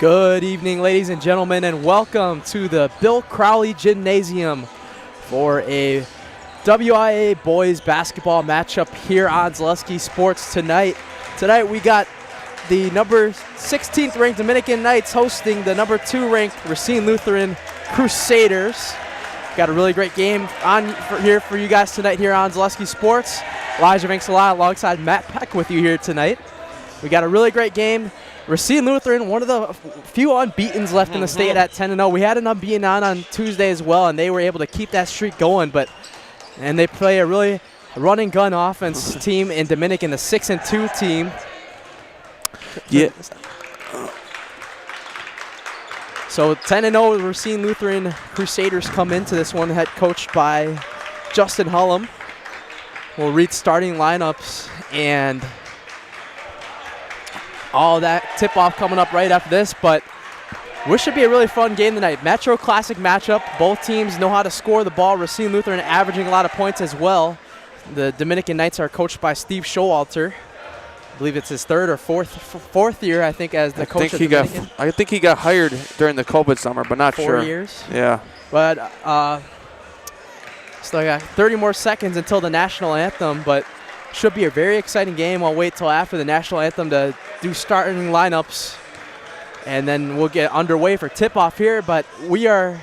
Good evening, ladies and gentlemen, and welcome to the Bill Crowley Gymnasium for a WIAA boys basketball matchup here on Zaleski Sports tonight. Tonight we got the number 16th ranked Dominican Knights hosting the number 2 ranked Racine Lutheran Crusaders. Got a really great game here for you guys tonight here on Zaleski Sports. Elijah Vinksala alongside Matt Peck with you here tonight. We got a really great game. Racine Lutheran, one of the few unbeatens left in the state at 10-0. We had an unbeaten on Tuesday as well, and they were able to keep that streak going. And they play a really running gun offense team in Dominican, the 6-2 team. Yeah. So 10-0 Racine Lutheran Crusaders come into this one, head coached by Justin Hullum. We'll read starting lineups and all that tip-off coming up right after this, but this should be a really fun game tonight. Metro Classic matchup. Both teams know how to score the ball. Racine Lutheran averaging a lot of points as well. The Dominican Knights are coached by Steve Showalter. I believe it's his third or fourth year, I think, as the coach of Dominican. I think he got hired during the COVID summer, but not sure. 4 years? Yeah. But still got 30 more seconds until the national anthem, but should be a very exciting game. I'll wait till after the national anthem to do starting lineups, and then we'll get underway for tip-off here. But we are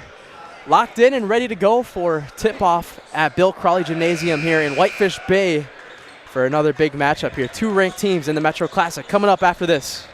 locked in and ready to go for tip-off at Bill Crowley Gymnasium here in Whitefish Bay for another big matchup here. 2 ranked teams in the Metro Classic coming up after this.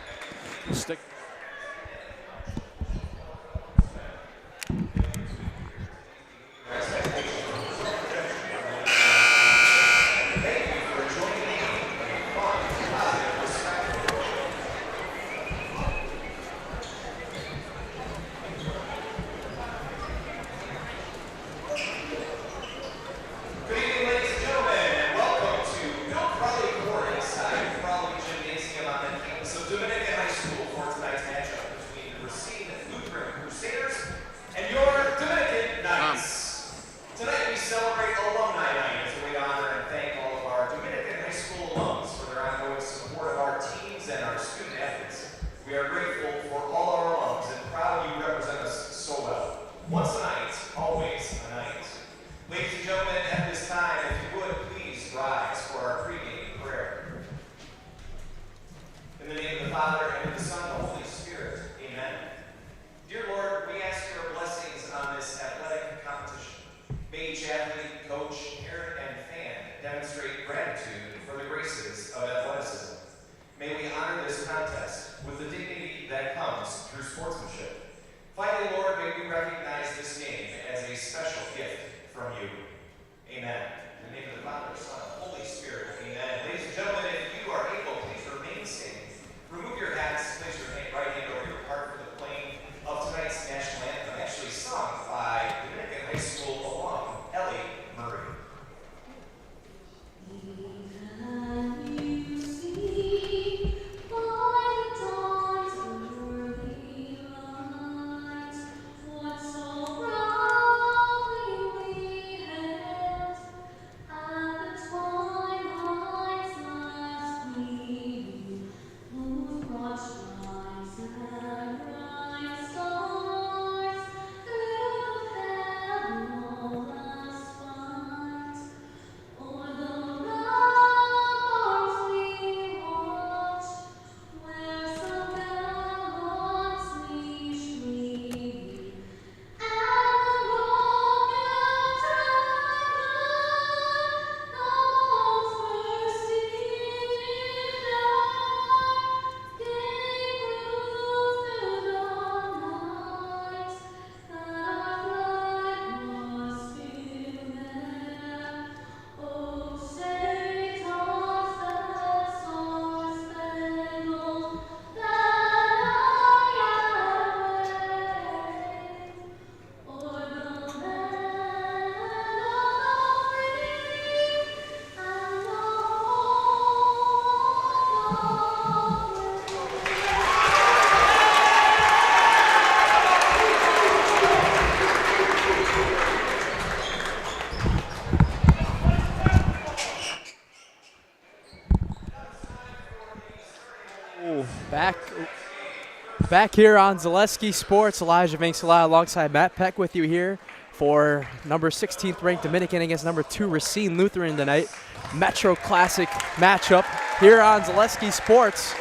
Back here on Zaleski Sports, Elijah Vinksala alongside Matt Peck with you here for number 16th ranked Dominican against number 2 Racine Lutheran tonight. Metro Classic matchup here on Zaleski Sports.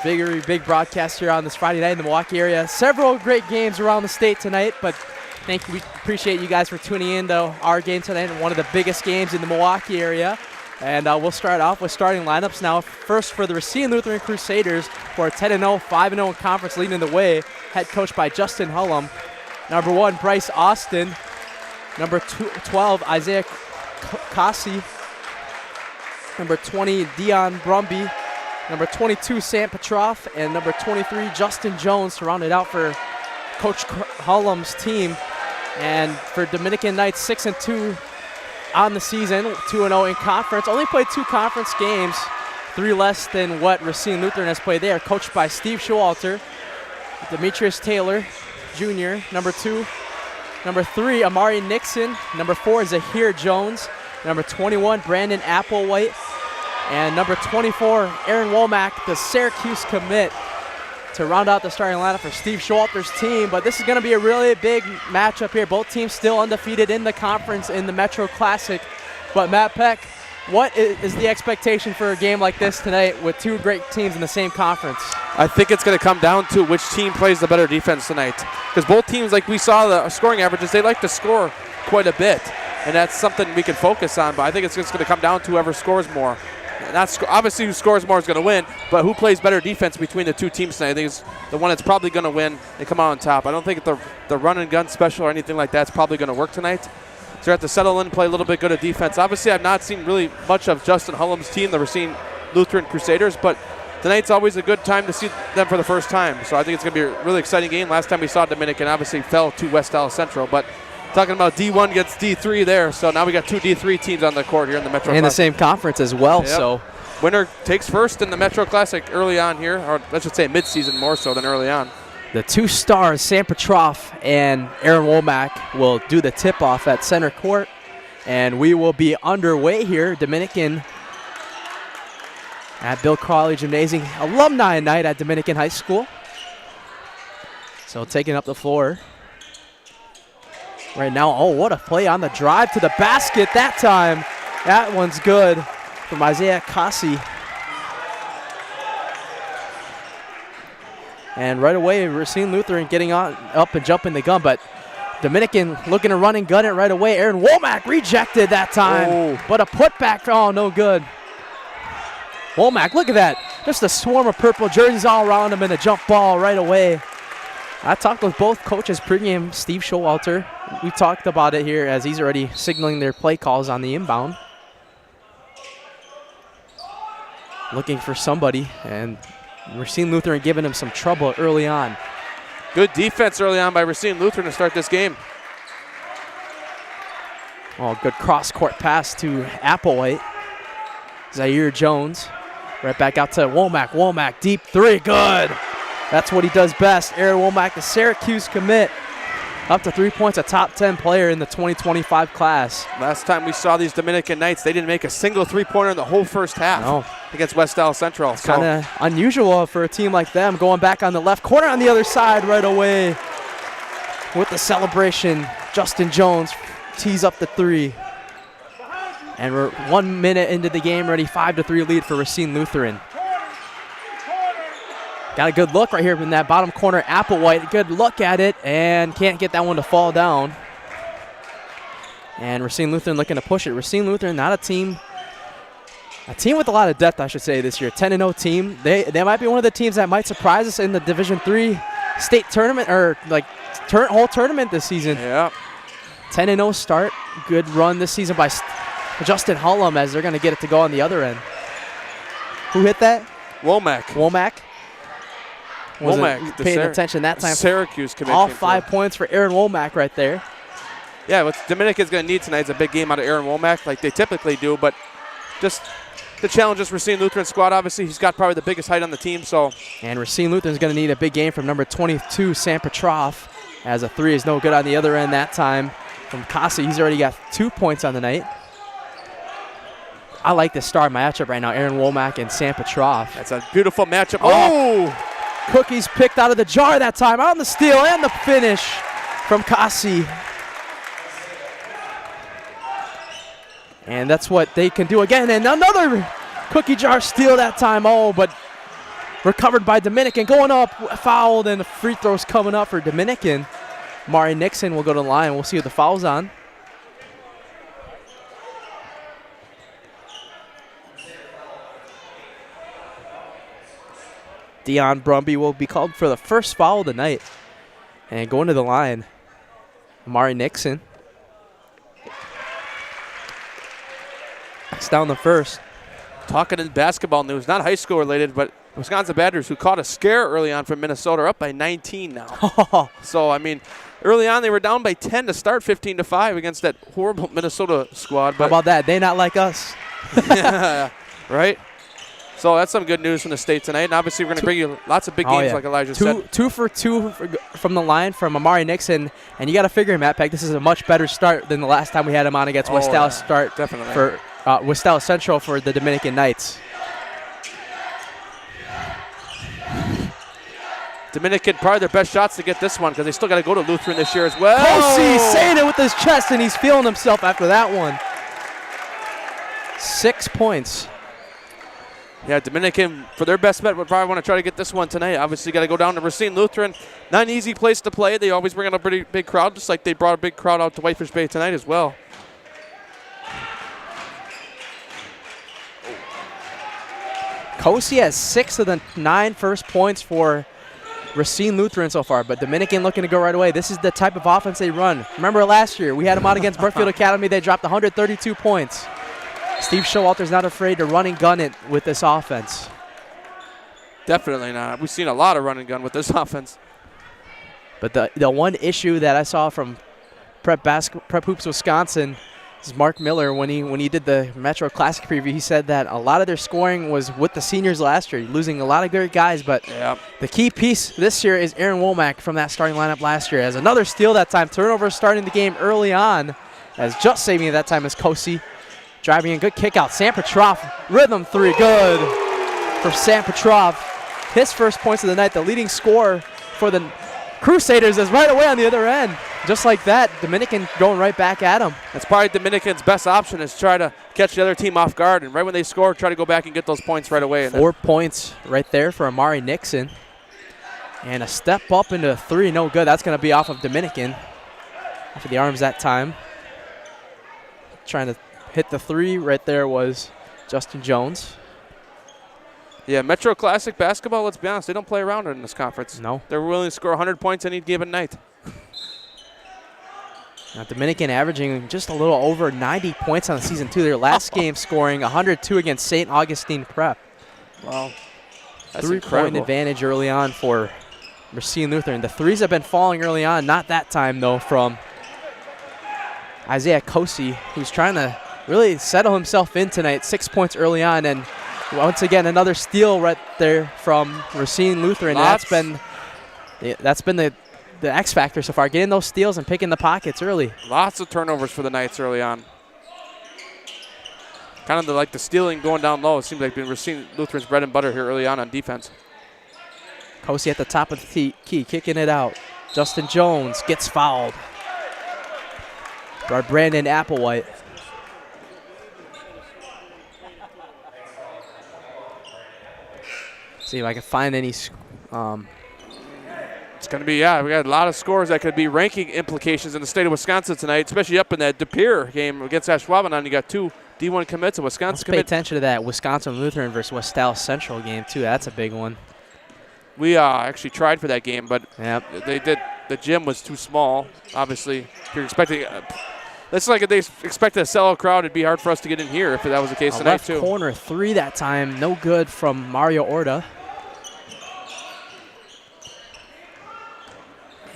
Big broadcast here on this Friday night in the Milwaukee area. Several great games around the state tonight, but we appreciate you guys for tuning in to our game tonight, one of the biggest games in the Milwaukee area. And we'll start off with starting lineups now. First for the Racine Lutheran Crusaders, who are 10-0, 5-0 in conference, leading the way. Head coached by Justin Hullum. Number 1, Bryce Austin. Number 12, Isaiah Kasi. Number 20, Dion Brumby. Number 22, Sam Petroff. And number 23, Justin Jones to round it out for Coach Hullum's team. And for Dominican Knights, 6-2 on the season, 2-0 in conference. Only played 2 conference games, 3 less than what Racine Lutheran has played. They are coached by Steve Showalter, Demetrius Taylor Jr., number 2. Number 3, Amari Nixon. Number 4, Zahir Jones. Number 21, Brandon Applewhite. And number 24, Aaron Womack, the Syracuse commit, to round out the starting lineup for Steve Showalter's team. But this is going to be a really big matchup here. Both teams still undefeated in the conference in the Metro Classic. But Matt Peck, what is the expectation for a game like this tonight with 2 great teams in the same conference? I think it's going to come down to which team plays the better defense tonight. Because both teams, like we saw the scoring averages, they like to score quite a bit. And that's something we can focus on. But I think it's just going to come down to whoever scores more. And that's obviously who scores more is going to win, but who plays better defense between the 2 teams tonight, I think is the one that's probably going to win and come out on top. I don't think the run and gun special or anything like that's probably going to work tonight. So you have to settle in and play a little bit good at defense. Obviously, I've not seen really much of Justin Hullum's team, the Racine Lutheran Crusaders, but tonight's always a good time to see them for the first time. So I think it's going to be a really exciting game. Last time we saw Dominican obviously fell to West Dallas Central, but talking about D1 against D3 there, so now we got 2 D3 teams on the court here in the Metro Classic. In the same conference as well, yep. So winner takes first in the Metro Classic early on here, or let's just say mid-season more so than early on. The 2 stars, Sam Petroff and Aaron Womack, will do the tip-off at center court, and we will be underway here. Dominican at Bill Crawley Gymnasium Alumni Night at Dominican High School. So taking up the floor right now. Oh, what a play on the drive to the basket that time. That one's good from Isaiah Kasi. And right away, Racine Lutheran getting on up and jumping the gun, but Dominican looking to run and gun it right away. Aaron Womack rejected that time, but a putback, oh, no good. Womack, look at that. Just a swarm of purple jerseys all around him and a jump ball right away. I talked with both coaches pregame, Steve Showalter. We talked about it here as he's already signaling their play calls on the inbound. Looking for somebody, and Racine Lutheran giving him some trouble early on. Good defense early on by Racine Lutheran to start this game. Oh, good cross-court pass to Applewhite. Zaire Jones. Right back out to Womack. Womack, deep 3, good. That's what he does best. Aaron Womack, the Syracuse commit. Up to 3 points, a top 10 player in the 2025 class. Last time we saw these Dominican Knights, they didn't make a single 3-pointer in the whole first half against West Dallas Central. It's kind of unusual for a team like them. Going back on the left corner on the other side right away with the celebration. Justin Jones tees up the 3. And we're 1 minute into the game, ready 5-3 lead for Racine Lutheran. Got a good look right here in that bottom corner. Applewhite, good look at it, and can't get that one to fall down. And Racine Lutheran looking to push it. Racine Lutheran, not a team with a lot of depth, I should say, this year. 10-0 team. They might be one of the teams that might surprise us in the Division III state tournament, or like whole tournament this season. Yeah. 10-0 start. Good run this season by Justin Hullum as they're going to get it to go on the other end. Who hit that? Womack. Wasn't paying attention that time. Syracuse committed. All 5 points for Aaron Womack right there. Yeah, what Dominican's going to need tonight is a big game out of Aaron Womack like they typically do, but just the challenge is Racine Lutheran squad. Obviously, he's got probably the biggest height on the team. And Racine Lutheran's going to need a big game from number 22, Sam Petroff, as a 3 is no good on the other end that time. From Kasi, he's already got 2 points on the night. I like this star matchup right now, Aaron Womack and Sam Petroff. That's a beautiful matchup. Oh! Cookies picked out of the jar that time on the steal and the finish from Kasi. And that's what they can do again. And another cookie jar steal that time. Oh, but recovered by Dominican. Going up, fouled, and the free throw's coming up for Dominican. Mari Nixon will go to the line. We'll see who the foul's on. Dion Brumby will be called for the first foul of the night. And going to the line, Mari Nixon. It's down the first. Talking in basketball news, not high school related, but Wisconsin Badgers, who caught a scare early on from Minnesota, are up by 19 now. So, I mean, early on they were down by 10 to start 15-5 against that horrible Minnesota squad. But how about that? They not like us. Yeah, right? So that's some good news from the state tonight. And obviously we're going to bring you lots of big games, like Elijah said. 2 for 2 from the line from Amari Nixon. And you got to figure, Matt Peck, this is a much better start than the last time we had him on against West Dallas start. Definitely. For West Dallas Central for the Dominican Knights. Dominican, probably their best shots to get this one because they still got to go to Lutheran this year as well. Kosi saying it with his chest, and he's feeling himself after that one. 6 points. Yeah, Dominican, for their best bet, would probably want to try to get this one tonight. Obviously, got to go down to Racine Lutheran. Not an easy place to play. They always bring out a pretty big crowd, just like they brought a big crowd out to Whitefish Bay tonight as well. Kosi has 6 of the 9 first points for Racine Lutheran so far, but Dominican looking to go right away. This is the type of offense they run. Remember last year, we had them out against Brookfield Academy. They dropped 132 points. Steve Showalter's not afraid to run and gun it with this offense. Definitely not. We've seen a lot of run and gun with this offense. But the one issue that I saw from Prep Hoops Wisconsin is Mark Miller, when he did the Metro Classic preview, he said that a lot of their scoring was with the seniors last year, losing a lot of great guys. But the key piece this year is Aaron Womack from that starting lineup last year. As another steal that time, turnover starting the game early on, as just saving it that time is Kosi. Driving in, good kick out. Sam Petrov, rhythm 3, good for Sam Petrov. His first points of the night, the leading scorer for the Crusaders is right away on the other end. Just like that, Dominican going right back at him. That's probably Dominican's best option, is try to catch the other team off guard, and right when they score, try to go back and get those points right away. 4 points right there for Amari Nixon. And a step up into a 3, no good. That's going to be off of Dominican. Off of the arms that time. Trying to hit the 3 right there was Justin Jones. Yeah, Metro Classic basketball, let's be honest, they don't play around in this conference. No. They're willing to score 100 points any given night. Now Dominican averaging just a little over 90 points on the season, too. Their last game scoring 102 against St. Augustine Prep. Wow. That's 3-point advantage early on for Racine Lutheran. The 3s have been falling early on. Not that time, though, from Isaiah Kosi, who's trying to really settle himself in tonight. 6 points early on, and once again another steal right there from Racine Lutheran. That's been the X factor so far, getting those steals and picking the pockets early. Lots of turnovers for the Knights early on. Kind of like the stealing going down low. It seems like Racine Lutheran's bread and butter here early on defense. Kosi at the top of the key, kicking it out. Justin Jones gets fouled by Brandon Applewhite. See if I can find any. It's going to be, we got a lot of scores that could be ranking implications in the state of Wisconsin tonight, especially up in that De Pere game against Ashwaubenon. You got 2 D1 commits, a Wisconsin Let's commit. pay attention to that Wisconsin Lutheran versus West Dallas Central game, too. That's a big one. We actually tried for that game, but they did. The gym was too small, obviously. If you're expecting, it's like if they expected a sellout crowd, it'd be hard for us to get in here if that was the case tonight, too. Left corner 3 that time, no good from Mario Orta.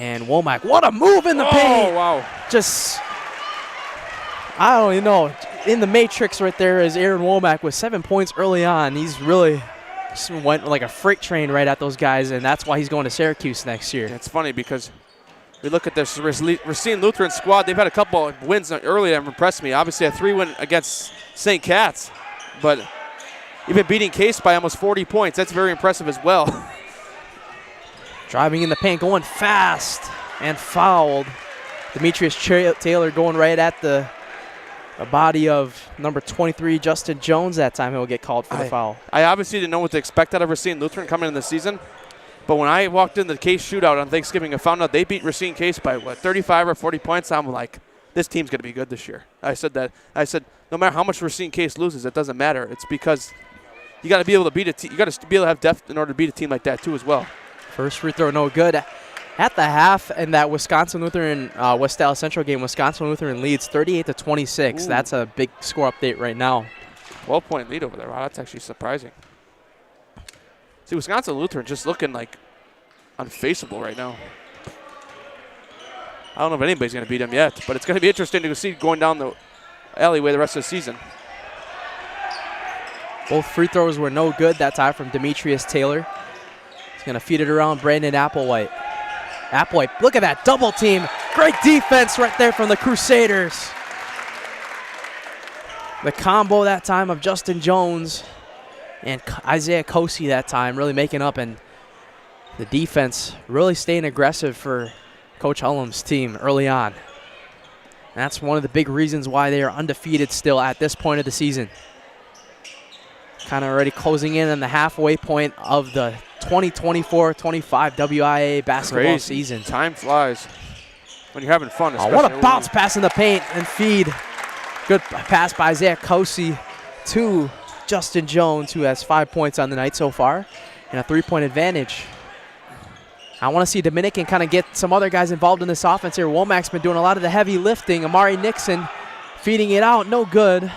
And Womack, what a move in the paint. Oh, wow. Just, I don't even know. In the matrix right there is Aaron Womack with 7 points early on. He's really just went like a freight train right at those guys, and that's why he's going to Syracuse next year. It's funny because we look at this Racine Lutheran squad. They've had a couple of wins early that have impressed me. Obviously, a 3-win against St. Cat's, but even beating Case by almost 40 points, that's very impressive as well. Driving in the paint, going fast, and fouled. Demetrius Taylor going right at the body of number 23, Justin Jones. That time he'll get called for the foul. I obviously didn't know what to expect out of Racine Lutheran coming in the season, but when I walked in the Case shootout on Thanksgiving and found out they beat Racine Case by, 35 or 40 points, I'm like, this team's going to be good this year. I said that. I said, no matter how much Racine Case loses, it doesn't matter. It's because you got to be able to beat a team. You got to be able to have depth in order to beat a team like that too as well. First free throw, no good. At the half, in that Wisconsin Lutheran West Dallas Central game, Wisconsin Lutheran leads 38-26. Ooh. That's a big score update right now. 12-point lead over there. Wow, that's actually surprising. See, Wisconsin Lutheran just looking like unfaceable right now. I don't know if anybody's going to beat them yet, but it's going to be interesting to see going down the alleyway the rest of the season. Both free throws were no good that time from Demetrius Taylor. He's going to feed it around Brandon Applewhite. Applewhite, look at that double team. Great defense right there from the Crusaders. The combo that time of Justin Jones and Isaiah Kosey that time really making up, and the defense really staying aggressive for Coach Hullum's team early on. And that's one of the big reasons why they are undefeated still at this point of the season. Kind of already closing in on the halfway point of the 2024-25 WIAA basketball season. Time flies when you're having fun. Oh, what a bounce pass in the paint and feed. Good pass by Isaiah Kosey to Justin Jones, who has 5 points on the night so far, and a 3-point advantage. I want to see Dominican kind of get some other guys involved in this offense here. Womack's been doing a lot of the heavy lifting. Amari Nixon feeding it out, no good.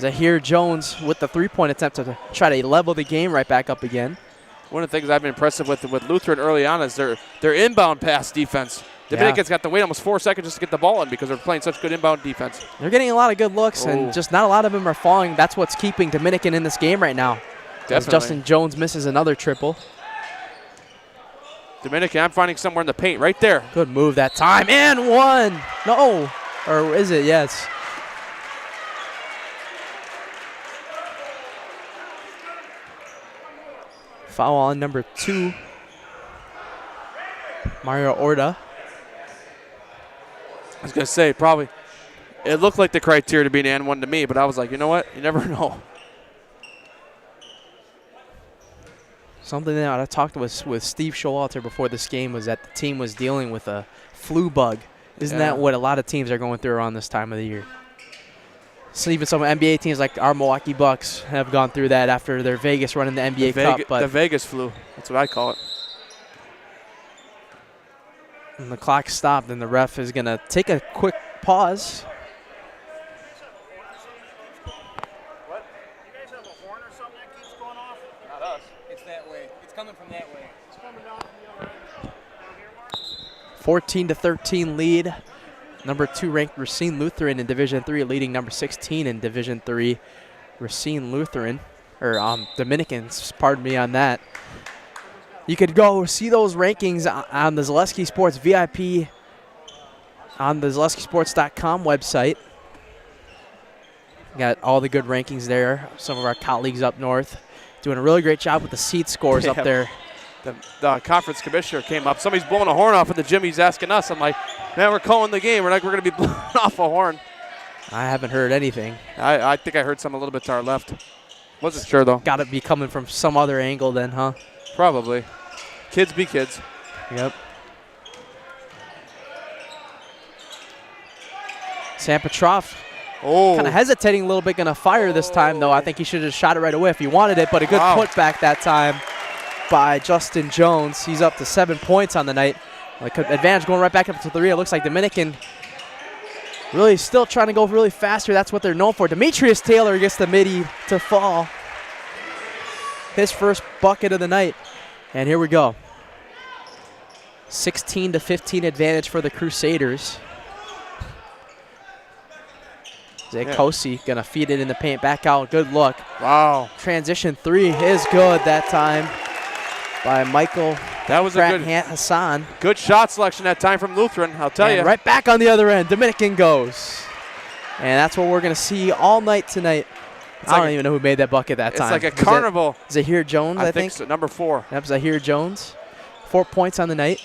Zahir Jones with the 3-point attempt to try to level the game right back up again. One of the things I've been impressive with Lutheran early on is their inbound pass defense. Dominican's got to wait almost 4 seconds just to get the ball in because they're playing such good inbound defense. They're getting a lot of good looks, and just not a lot of them are falling. That's what's keeping Dominican in this game right now. Definitely. As Justin Jones misses another triple. Dominican, I'm finding somewhere in the paint right there. Good move that time, and one. No, or is it? Yes. Foul on number 2, Mario Orta. I was going to say, probably, it looked like the criteria to be an and one to me, but I was like, you know what? You never know. Something that I talked with Steve Showalter before this game was that the team was dealing with a flu bug. Isn't that what a lot of teams are going through around this time of the year? So even some NBA teams like our Milwaukee Bucks have gone through that after their Vegas run in the NBA Cup. But the Vegas flu, that's what I call it. And the clock stopped, and the ref is going to take a quick pause. What? You guys have a horn or something that keeps going off? Not us. It's that way. It's coming from that way. It's coming down from the other end. Down here, Mark? 14-13 lead. Number 2 ranked Racine Lutheran in Division III, leading number 16 in Division III, Racine Lutheran, or Dominicans, pardon me on that. You could go see those rankings on the Zaleski Sports VIP on the ZaleskiSports.com website. Got all the good rankings there. Some of our colleagues up north doing a really great job with the seat scores up there. The conference commissioner came up. Somebody's blowing a horn off in the gym. He's asking us. I'm like, man, we're calling the game. We're going to be blowing off a horn. I haven't heard anything. I think I heard some a little bit to our left. Wasn't sure, though. Got to be coming from some other angle then, huh? Probably. Kids be kids. Yep. Sam Petrov kind of hesitating a little bit, going to fire this time, though. I think he should have shot it right away if he wanted it, but a good putback that time by Justin Jones. He's up to 7 points on the night. Like advantage going right back up to 3. It looks like Dominican really still trying to go really faster. That's what they're known for. Demetrius Taylor gets the midi to fall. His first bucket of the night. And here we go. 16-15 advantage for the Crusaders. Zay Kosey going to feed it in the paint, back out. Good look. Wow. Transition 3 is good that time by Michael Hassan. Good shot selection that time from Lutheran, I'll tell you. Right back on the other end, Dominican goes. And that's what we're going to see all night tonight I don't even know who made that bucket that time. It's like a carnival. Zahir Jones, I think. So, number 4. Yep, Zahir Jones. 4 points on the night.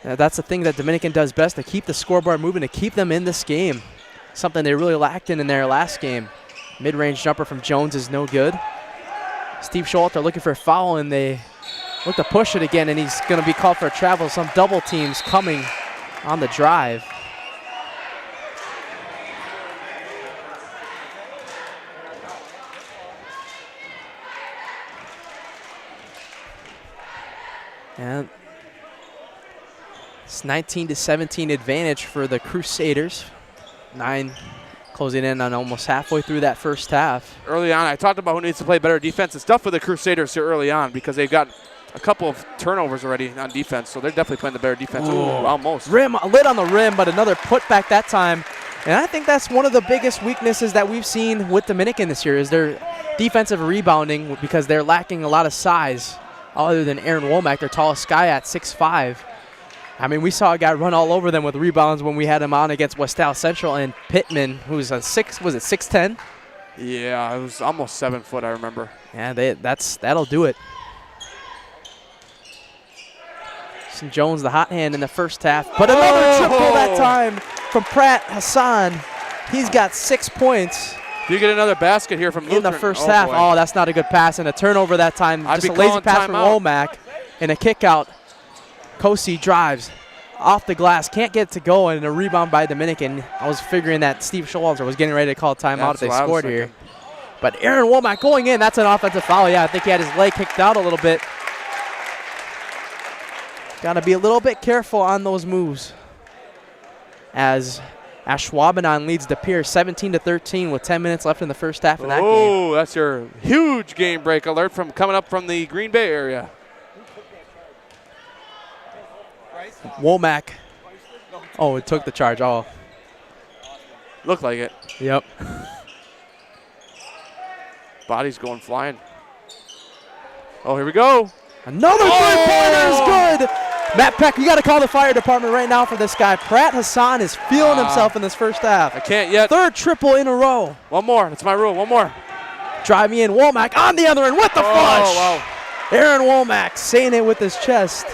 That's the thing that Dominican does best, to keep the scoreboard moving, to keep them in this game. Something they really lacked in their last game. Mid-range jumper from Jones is no good. Steve Showalter looking for a foul, and they look to push it again, and he's going to be called for a travel. Some double teams coming on the drive. And it's 19-17 advantage for the Crusaders. 9 closing in on almost halfway through that first half. Early on, I talked about who needs to play better defense. It's tough for the Crusaders here early on because they've got a couple of turnovers already on defense, so they're definitely playing the better defense. Ooh, almost. Rim, lid on the rim, but another putback that time. And I think that's one of the biggest weaknesses that we've seen with Dominican this year is their defensive rebounding, because they're lacking a lot of size other than Aaron Womack, their tallest guy at 6'5". I mean, we saw a guy run all over them with rebounds when we had him on against Westall Central, and Pittman, who's a 6'10"? Yeah, it was almost 7 foot, I remember. Yeah, that'll do it. St. Jones, the hot hand in the first half, but another triple that time from Pratt Hassan. He's got 6 points. Do you get another basket here from Lutheran? In the first half. Boy. Oh, that's not a good pass, and a turnover that time. Just a lazy pass from Womack, and a kick out. Kosi drives off the glass, can't get it to go, and a rebound by Dominican. I was figuring that Steve Showalter was getting ready to call a timeout if they scored here. But Aaron Womack going in, that's an offensive foul. Yeah, I think he had his leg kicked out a little bit. Got to be a little bit careful on those moves. As Ashwaubenon leads the Pierce 17-13 with 10 minutes left in the first half of that game. Oh, that's your huge game break alert from coming up from the Green Bay area. Womack. Oh, it took the charge. Oh. Looked like it. Yep. Body's going flying. Oh, here we go. Another three-pointer is good. Matt Peck, you got to call the fire department right now for this guy. Pratt Hassan is feeling himself in this first half. I can't yet. Third triple in a row. One more. That's my rule. One more. Driving in, Womack on the other end with the flush. Wow. Aaron Womack saying it with his chest.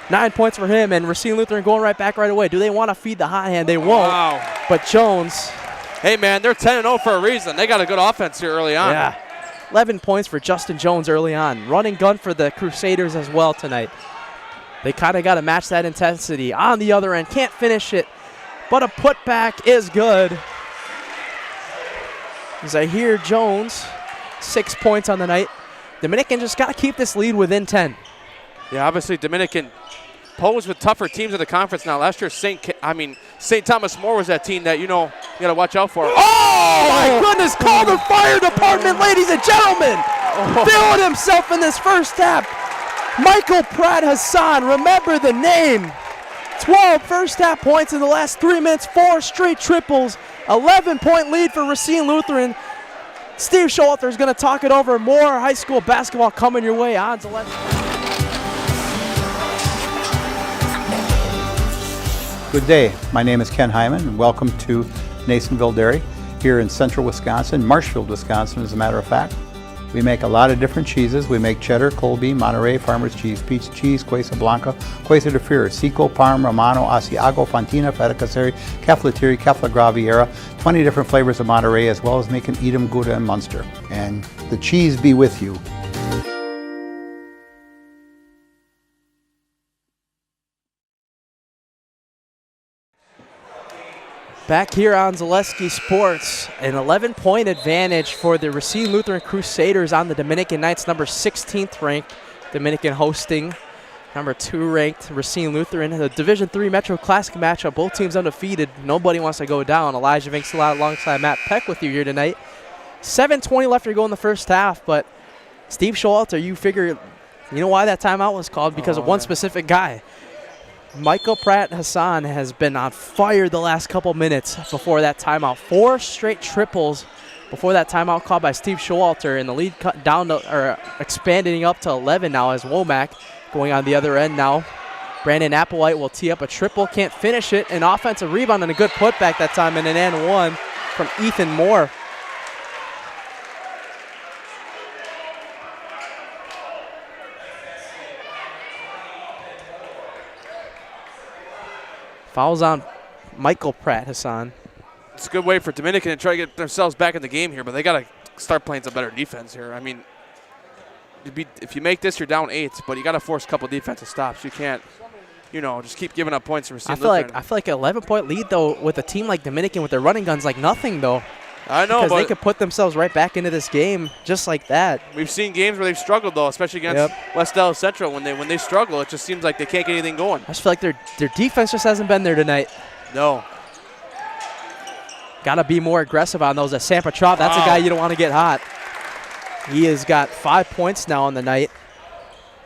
9 points for him, and Racine Lutheran going right back right away. Do they want to feed the hot hand? They won't. Wow. But Jones. Hey, man, they're 10-0 for a reason. They got a good offense here early on. Yeah. 11 points for Justin Jones early on. Running gun for the Crusaders as well tonight. They kind of got to match that intensity. On the other end, can't finish it, but a putback is good. Zahir Jones, 6 points on the night. Dominican just got to keep this lead within 10. Yeah, obviously Dominican posed with tougher teams in the conference now. Last year, St. Thomas More was that team that you got to watch out for. Oh my goodness! Call the fire department, ladies and gentlemen. Feeling himself in this first half. Michael Pratt Hassan, remember the name. 12 first half points in the last 3 minutes, 4 straight triples, 11-point lead for Racine Lutheran. Steve Showalter is going to talk it over. More high school basketball coming your way on. Good day. My name is Ken Hyman, and welcome to Nasonville Dairy here in central Wisconsin, Marshfield, Wisconsin, as a matter of fact. We make a lot of different cheeses. We make cheddar, Colby, Monterey, Farmer's Cheese, Peach Cheese, Quesa Blanca, Quesa de Fir, Seco, Parm, Romano, Asiago, Fontina, Feta Caseri, Caflatiri, Cafla Graviera, 20 different flavors of Monterey, as well as making Edam, Gouda, and Munster. And the cheese be with you. Back here on Zaleski Sports, an 11-point advantage for the Racine Lutheran Crusaders on the Dominican Knights, number 16th ranked. Dominican hosting number 2 ranked Racine Lutheran. The Division III Metro Classic matchup, both teams undefeated. Nobody wants to go down. Elijah Vinksala alongside Matt Peck with you here tonight. 7:20 left to go in the first half, but Steve Showalter, you figure, you know why that timeout was called? Because of one specific guy. Michael Pratt Hassan has been on fire the last couple minutes before that timeout. 4 straight triples before that timeout called by Steve Showalter, and the lead cut down to, or expanding up to 11 now as Womack going on the other end now. Brandon Applewhite will tee up a triple, can't finish it. An offensive rebound and a good putback that time, and an and one from Ethan Moore. Fouls on Michael Pratt Hassan. It's a good way for Dominican to try to get themselves back in the game here, but they got to start playing some better defense here. I mean, if you make this, you're down 8, but you got to force a couple defensive stops. You can't, just keep giving up points to Racine Lutheran. I feel like an 11-point lead, though, with a team like Dominican with their running guns, like nothing, though. I know, because but they could put themselves right back into this game just like that. We've seen games where they've struggled, though, especially against West Dallas Central. When they struggle, it just seems like they can't get anything going. I just feel like their defense just hasn't been there tonight. No. Got to be more aggressive on those. Sam Petrov, that's a guy you don't want to get hot. He has got 5 points now on the night.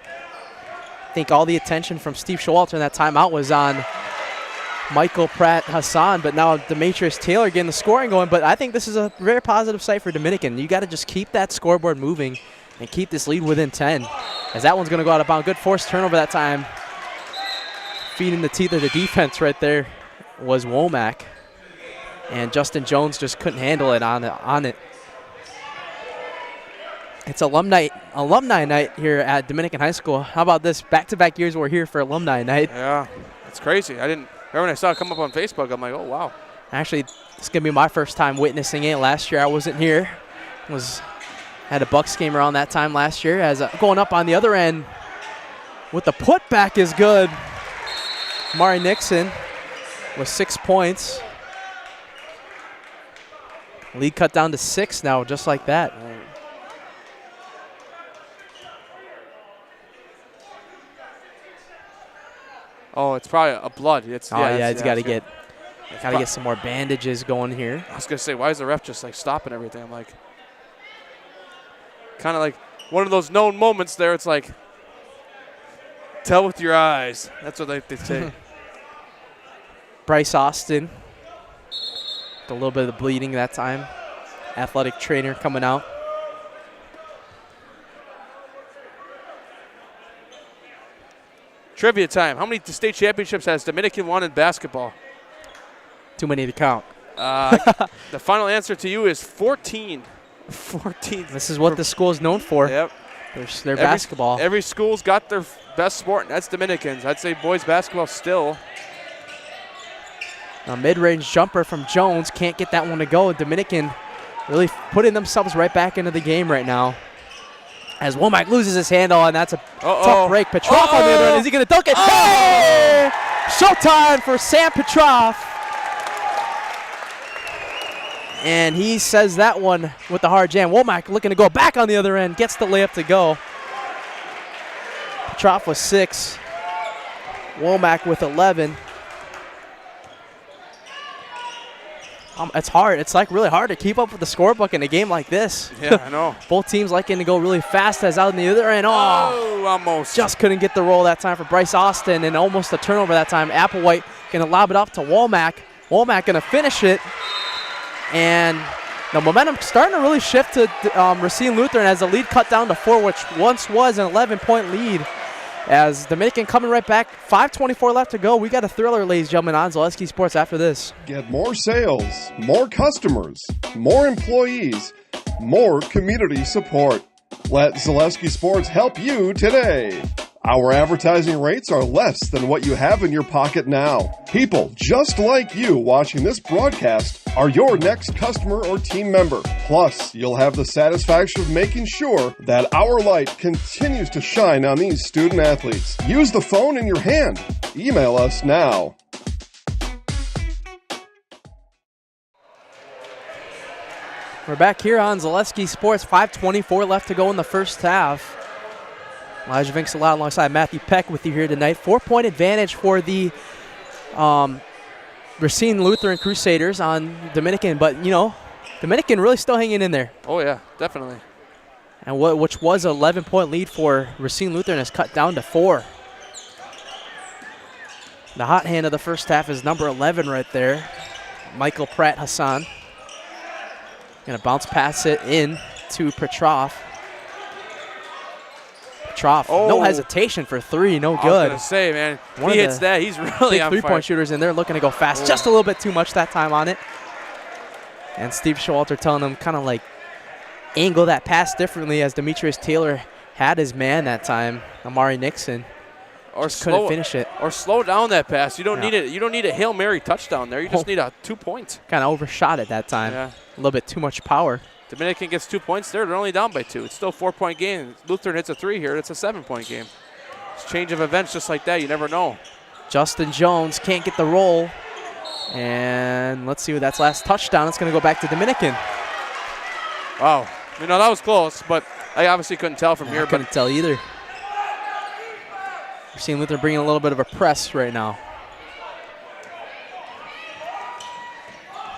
I think all the attention from Steve Showalter in that timeout was on Michael Pratt Hassan, but now Demetrius Taylor getting the scoring going. But I think this is a very positive sight for Dominican. You got to just keep that scoreboard moving and keep this lead within 10, as that one's going to go out of bounds. Good forced turnover that time. Feeding the teeth of the defense right there was Womack, and Justin Jones just couldn't handle it on it. It's alumni night here at Dominican High School. How about this? Back-to-back years we're here for alumni night. Yeah, it's crazy. Remember when I saw it come up on Facebook, I'm like, oh, wow. Actually, it's going to be my first time witnessing it. Last year I wasn't here. Had a Bucks game around that time last year. As going up on the other end with the putback is good. Mari Nixon with 6 points. Lead cut down to 6 now, just like that. Oh, it's probably a blood. He's got to get some more bandages going here. I was gonna say, why is the ref just like stopping everything? I'm like, kind of like one of those known moments there. It's like, tell with your eyes. That's what they say. Bryce Austin, a little bit of the bleeding that time. Athletic trainer coming out. Trivia time. How many state championships has Dominican won in basketball? Too many to count. The final answer to you is 14. 14. This is what the school is known for. Yep. Their basketball. Every school's got their best sport, and that's Dominicans. I'd say boys basketball still. A mid-range jumper from Jones. Can't get that one to go. Dominican really putting themselves right back into the game right now. As Womack loses his handle, and that's a tough break. Petrov on the other end. Is he going to dunk it? Hey! Showtime for Sam Petrov. And he says that one with the hard jam. Womack looking to go back on the other end. Gets the layup to go. Petrov with 6. Womack with 11. It's hard. It's like really hard to keep up with the scorebook in a game like this. Yeah, I know. Both teams liking to go really fast as out on the other end. Almost. Just couldn't get the roll that time for Bryce Austin, and almost a turnover that time. Applewhite going to lob it up to Womack. Womack going to finish it. And the momentum starting to really shift to Racine Lutheran as the lead cut down to 4, which once was an 11-point lead. As Dominican coming right back, 5:24 left to go. We got a thriller, ladies and gentlemen, on Zaleski Sports after this. Get more sales, more customers, more employees, more community support. Let Zaleski Sports help you today. Our advertising rates are less than what you have in your pocket now. People just like you watching this broadcast are your next customer or team member. Plus, you'll have the satisfaction of making sure that our light continues to shine on these student athletes. Use the phone in your hand. Email us now. We're back here on Zaleski Sports. 5:24 left to go in the first half. Elijah Vinks-Alot alongside Matthew Peck with you here tonight. 4-point advantage for the Racine Lutheran Crusaders on Dominican. But, Dominican really still hanging in there. Oh, yeah, definitely. And which was an 11-point lead for Racine Lutheran has cut down to 4. The hot hand of the first half is number 11 right there, Michael Pratt Hassan. Going to bounce pass it in to Petrov. No hesitation for 3, no good. I was going to say, man, if he hits that, he's really on fire. Three-point shooters in there looking to go fast. Just a little bit too much that time on it. And Steve Showalter telling him kind of like angle that pass differently as Demetrius Taylor had his man that time, Amari Nixon. Or couldn't finish it. Or slow down that pass. You don't need it. You don't need a Hail Mary touchdown there. You just need a 2 points. Kind of overshot it that time. Yeah. A little bit too much power. Dominican gets 2 points there. They're only down by 2. It's still a 4-point game. Lutheran hits a 3 here. It's a 7-point game. It's change of events just like that. You never know. Justin Jones can't get the roll. And let's see what that's last touchdown. It's going to go back to Dominican. Wow. That was close, but I obviously couldn't tell from here. I couldn't tell either. We're seeing Lutheran bringing a little bit of a press right now.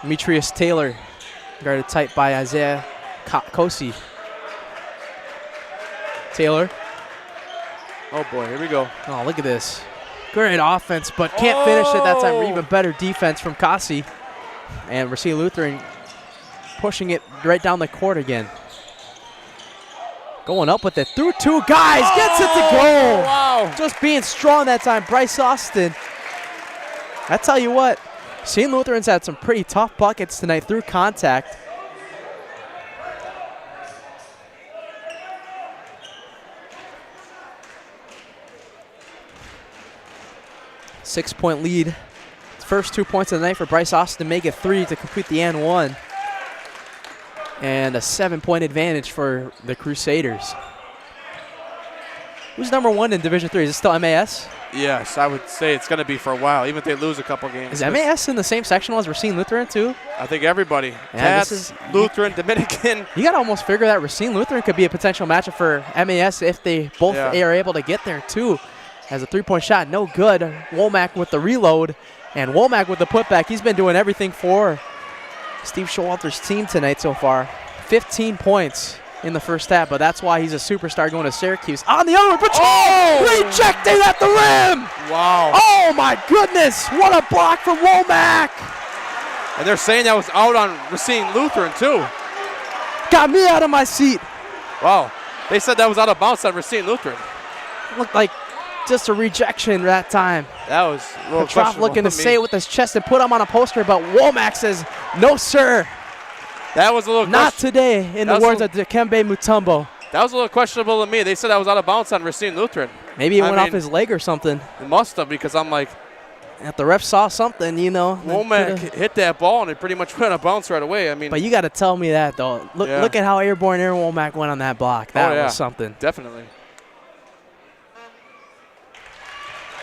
Demetrius Taylor guarded tight by Isaiah Kosi. Taylor. Oh, boy. Here we go. Oh, look at this. Great offense, but can't finish it that time. Even better defense from Kosi. And Racine Lutheran pushing it right down the court again. Going up with it through 2 guys. Gets it to go. Wow. Just being strong that time. Bryce Austin. I tell you what, Racine Lutheran's had some pretty tough buckets tonight through contact. Six-point lead. First 2 points of the night for Bryce Austin to make it 3 to complete the and 1. And a 7-point advantage for the Crusaders. Who's number 1 in Division III? Is it still MAS? Yes, I would say it's going to be for a while, even if they lose a couple games. Is MAS in the same sectional as Racine Lutheran too? I think everybody. Yeah, Cats, Lutheran, Dominican. You got to almost figure that Racine Lutheran could be a potential matchup for MAS if they both are able to get there too. Has a 3-point shot, no good. Womack with the reload, and Womack with the putback. He's been doing everything for Steve Showalter's team tonight so far. 15 points in the first half, but that's why he's a superstar going to Syracuse. On the other one, rejecting at the rim! Wow. Oh my goodness, what a block from Womack! And they're saying that was out on Racine Lutheran too. Got me out of my seat. Wow. They said that was out of bounds on Racine Lutheran. Looked like just a rejection that time. That was a little Petrov questionable looking to me. say it with his chest and put him on a poster, but Womack says, no, sir. That was a little Not today, in the words of Dikembe Mutombo. That was a little questionable to me. They said that was out of bounds on Racine Lutheran. Maybe it went off his leg or something. It must have, because I'm like, if the ref saw something, you know. Womack hit that ball and it pretty much went out of bounds right away. I mean, but you got to tell me that, though. Look at how airborne Aaron Womack went on that block. That was something. Definitely.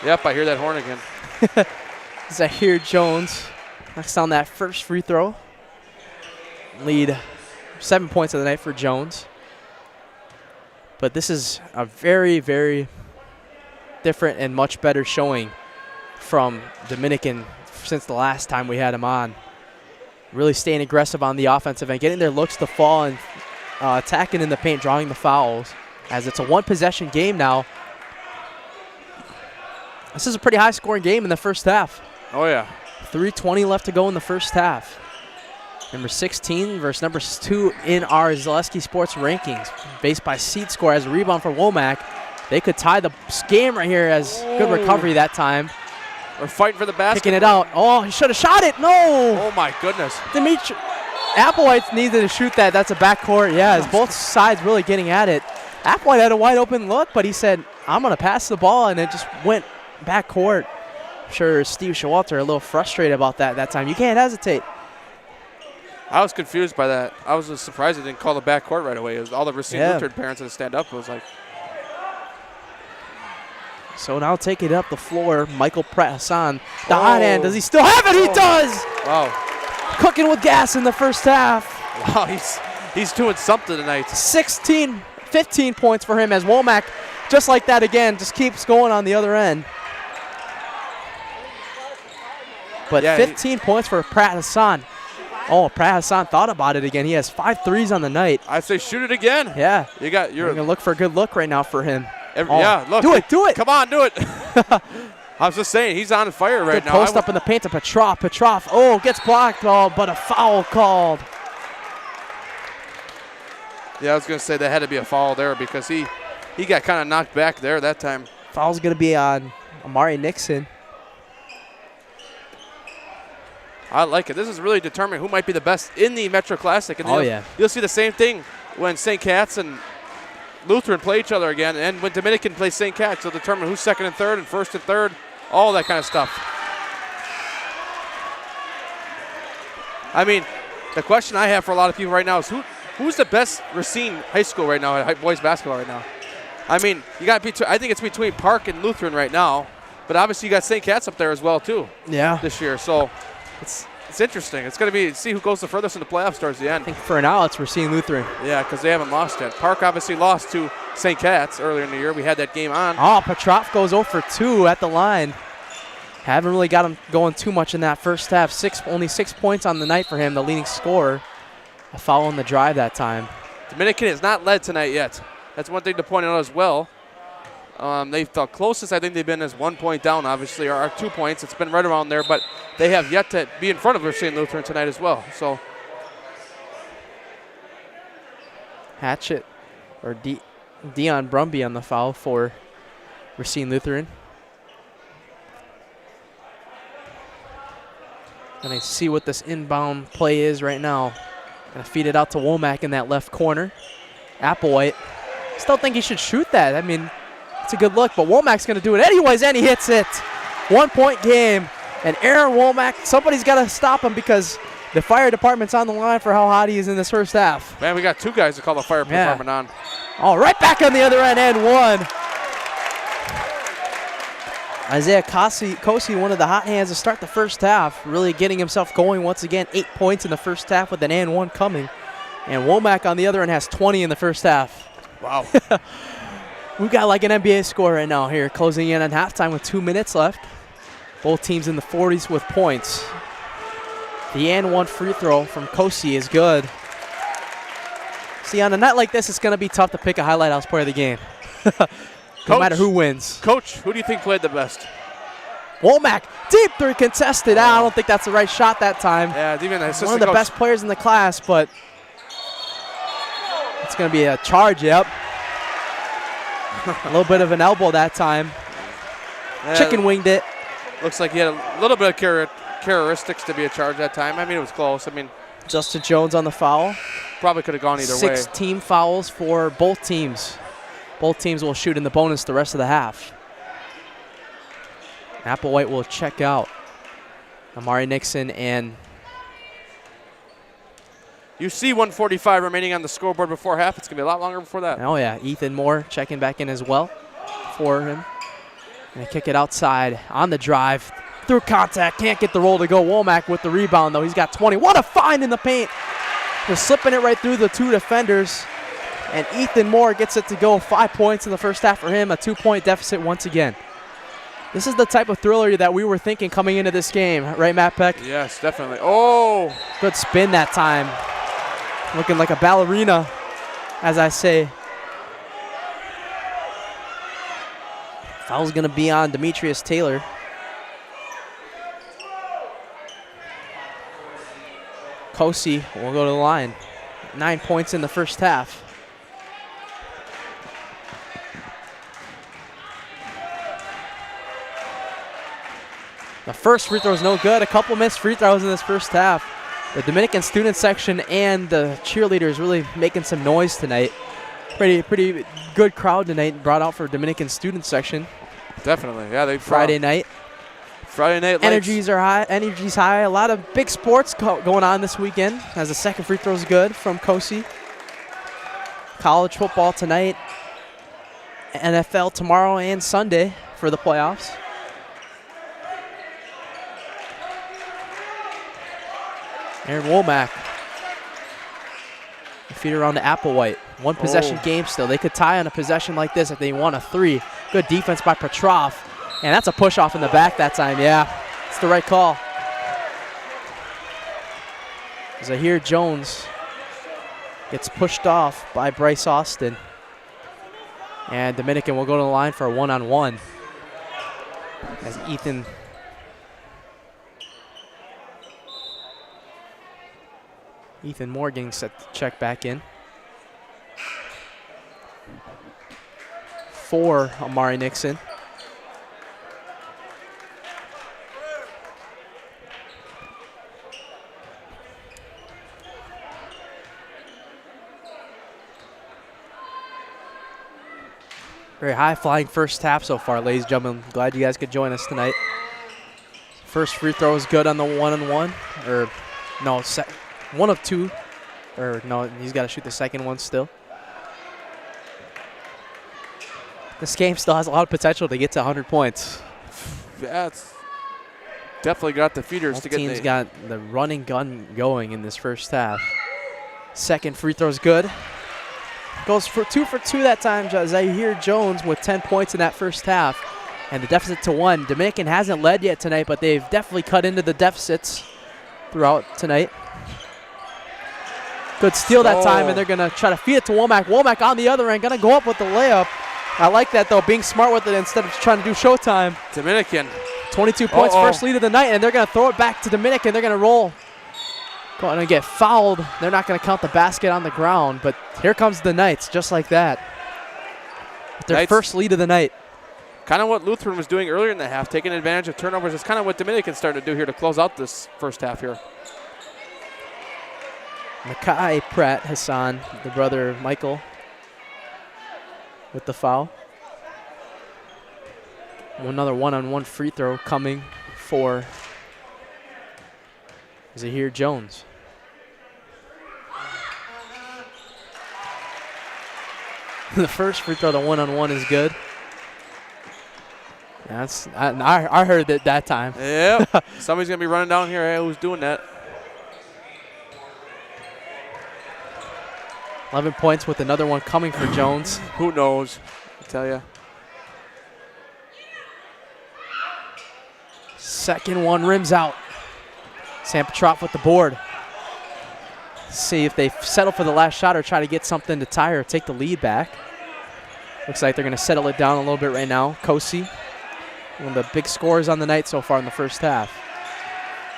Yep, I hear that horn again. Zahir Jones knocks down that first free throw. Lead 7 points of the night for Jones. But this is a very, very different and much better showing from Dominican since the last time we had him on. Really staying aggressive on the offensive end, getting their looks to fall and attacking in the paint, drawing the fouls. As it's a one-possession game now. This is a pretty high-scoring game in the first half. Oh, yeah. 3:20 left to go in the first half. Number 16 versus number 2 in our Zaleski Sports rankings. Based by seed score as a rebound for Womack. They could tie the game right here as good recovery that time. We're fighting for the basket. Kicking it out. Oh, he should have shot it. No. Oh, my goodness. Dimitri Applewhite needed to shoot that. That's a backcourt. Yeah, it's both sides really getting at it. Applewhite had a wide open look, but he said, I'm going to pass the ball, and it just went backcourt. I'm sure Steve Showalter a little frustrated about that time. You can't hesitate. I was confused by that. I was just surprised they didn't call the backcourt right away. It was all the Racine Lutheran parents had to stand up. It was like. So now take it up the floor. Michael Pratt Hassan. The hot hand. Does he still have it? He does. Wow. Cooking with gas in the first half. Wow, he's doing something tonight. 15 points for him as Womack, just like that again, just keeps going on the other end. But 15 points for Pratt Hassan. Oh, Pratt Hassan thought about it again. He has 5 threes on the night. I'd say shoot it again. Yeah. You're going to look for a good look right now for him. Yeah, look. Do it. Come on, do it. I was just saying, he's on fire right now. Post up in the paint to Petrov. Petrov, gets blocked, but a foul called. Yeah, I was going to say that had to be a foul there because he got kind of knocked back there that time. Foul's going to be on Amari Nixon. I like it. This is really determining who might be the best in the Metro Classic. And you'll see the same thing when St. Cat's and Lutheran play each other again, and when Dominican plays St. Cat's, they'll determine who's second and third and first and third, all that kind of stuff. I mean, the question I have for a lot of people right now is who's the best Racine high school right now at boys basketball right now? I mean, I think it's between Park and Lutheran right now, but obviously you got St. Cat's up there as well too. Yeah. This year, so it's interesting. It's going to be see who goes the furthest in the playoffs towards the end. I think for now it's Racine Lutheran. Yeah, because they haven't lost yet. Park obviously lost to St. Cat's earlier in the year. We had that game on. Oh, Petrov goes 0 for 2 at the line. Haven't really got him going too much in that first half. Only 6 points on the night for him, the leading scorer. A foul on the drive that time. Dominican has not led tonight yet. That's one thing to point out as well. The closest I think they've been is 1 point down, obviously, or 2 points. It's been right around there, but they have yet to be in front of Racine Lutheran tonight as well. So Hatchet or Dion Brumby on the foul for Racine Lutheran. And I see what this inbound play is right now. Gonna feed it out to Womack in that left corner. Applewhite. Still think he should shoot that. I mean, it's a good look, but Womack's gonna do it anyways, and he hits it. 1 point game. And Aaron Womack, somebody's gotta stop him because the fire department's on the line for how hot he is in this first half. Man, we got 2 guys to call the fire department on. Oh, right back on the other end, and one. Isaiah Kosi, one of the hot hands to start the first half, really getting himself going once again. 8 points in the first half with an and one coming. And Womack on the other end has 20 in the first half. Wow. We've got like an NBA score right now here, closing in on halftime with 2 minutes left. Both teams in the 40s with points. The and one free throw from Kosi is good. See, on a night like this, it's going to be tough to pick a highlight house player of the game. No matter who wins. Coach, who do you think played the best? Womack, deep three contested. I don't think that's the right shot that time. Yeah, even one of the best players in the class, but it's going to be a charge, yep. A little bit of an elbow that time. Chicken winged it. Looks like he had a little bit of characteristics to be a charge that time. I mean, it was close. I mean, Justin Jones on the foul. Probably could have gone either way. 6 team fouls for both teams. Both teams will shoot in the bonus the rest of the half. Applewhite will check out. Amari Nixon and... You see 1:45 remaining on the scoreboard before half. It's going to be a lot longer before that. Oh, yeah. Ethan Moore checking back in as well for him. Going to kick it outside on the drive. Through contact. Can't get the roll to go. Womack with the rebound, though. He's got 20. What a find in the paint. Just slipping it right through the 2 defenders. And Ethan Moore gets it to go. 5 points in the first half for him. A 2-point deficit once again. This is the type of thriller that we were thinking coming into this game. Right, Matt Peck? Yes, definitely. Oh! Good spin that time. Looking like a ballerina, as I say. Foul's going to be on Demetrius Taylor. Kosi will go to the line. 9 points in the first half. The first free throw is no good. A couple missed free throws in this first half. The Dominican student section and the cheerleaders really making some noise tonight. Pretty good crowd tonight brought out for Dominican student section. Definitely, yeah. Friday night. Energies are high. Energy's high. A lot of big sports going on this weekend. As the second free throw is good from Kosi. College football tonight. NFL tomorrow and Sunday for the playoffs. Aaron Womack. Feed around to Applewhite. One possession game still. They could tie on a possession like this if they want a 3. Good defense by Petrov. And that's a push off in the back that time. Yeah, it's the right call. Zahir Jones gets pushed off by Bryce Austin. And Dominican will go to the line for a one-on-one. As Ethan Moore getting set to check back in. For Amari Nixon. Very high-flying first half so far, ladies and gentlemen. Glad you guys could join us tonight. First free throw is good on the 1-on-1. Or, no, 1 of 2. Or, no, he's got to shoot the second one still. This game still has a lot of potential to get to 100 points. Yeah, it's definitely got the feeders Both to get teams got the running gun going in this first half. Second free throw is good. Goes for 2 for 2 that time. Zaire Jones with 10 points in that first half. And the deficit to 1. Dominican hasn't led yet tonight, but they've definitely cut into the deficits throughout tonight. Good steal that time, and they're going to try to feed it to Womack. Womack on the other end, going to go up with the layup. I like that, though, being smart with it instead of trying to do showtime. Dominican. 22 points, first lead of the night, and they're going to throw it back to Dominican. They're going to roll. Going to get fouled. They're not going to count the basket on the ground, but here comes the Knights, just like that. Their Knights, first lead of the night. Kind of what Lutheran was doing earlier in the half, taking advantage of turnovers. It's kind of what Dominican started to do here to close out this first half here. Makai Pratt Hassan, the brother of Michael, with the foul. Another one-on-one free throw coming for Zaire Jones. The first free throw, the one-on-one, is good. That's I heard it that time. Yep. Somebody's going to be running down here. Hey, who's doing that? 11 points with another one coming for Jones. Who knows? I tell you. Second one rims out. Sam Petroff with the board. See if they settle for the last shot or try to get something to tie or take the lead back. Looks like they're going to settle it down a little bit right now. Kosi, one of the big scorers on the night so far in the first half.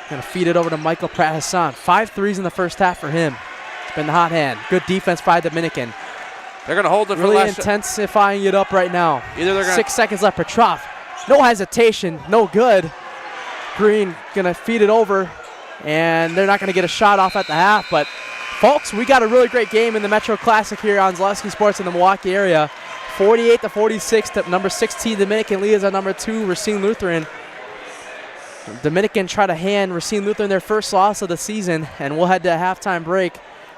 Going to feed it over to Michael Pratt Hassan. 5 threes in the first half for him. It's been the hot hand. Good defense by Dominican. They're going to hold it for really the last intensifying it up right now. Either they're 6 seconds left. Petroff, no hesitation, no good. Green going to feed it over, and they're not going to get a shot off at the half. But, folks, we got a really great game in the Metro Classic here on Zaleski Sports in the Milwaukee area. 48-46 to number 16 Dominican leads on number 2 Racine Lutheran. Dominican try to hand Racine Lutheran their first loss of the season, and we'll head to a halftime break.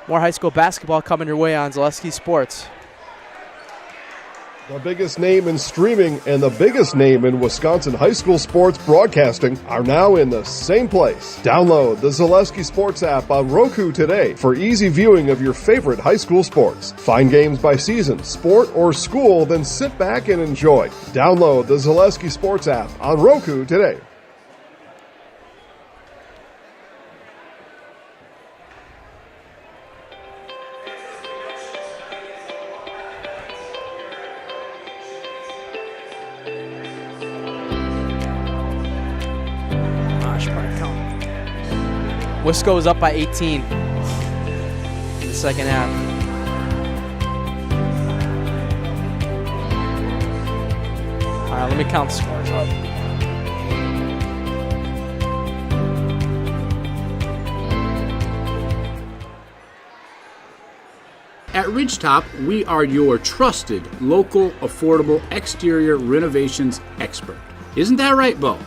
More high school basketball coming your way on Zaleski Sports. The biggest name in streaming and the biggest name in Wisconsin high school sports broadcasting are now in the same place. Download the Zaleski Sports app on Roku today for easy viewing of your favorite high school sports. Find games by season, sport, or school, then sit back and enjoy. Download the Zaleski Sports app on Roku today. Wisco is up by 18 in the second half. All right, let me count the scores up. At Ridgetop, we are your trusted, local, affordable exterior renovations expert. Isn't that right, Bo?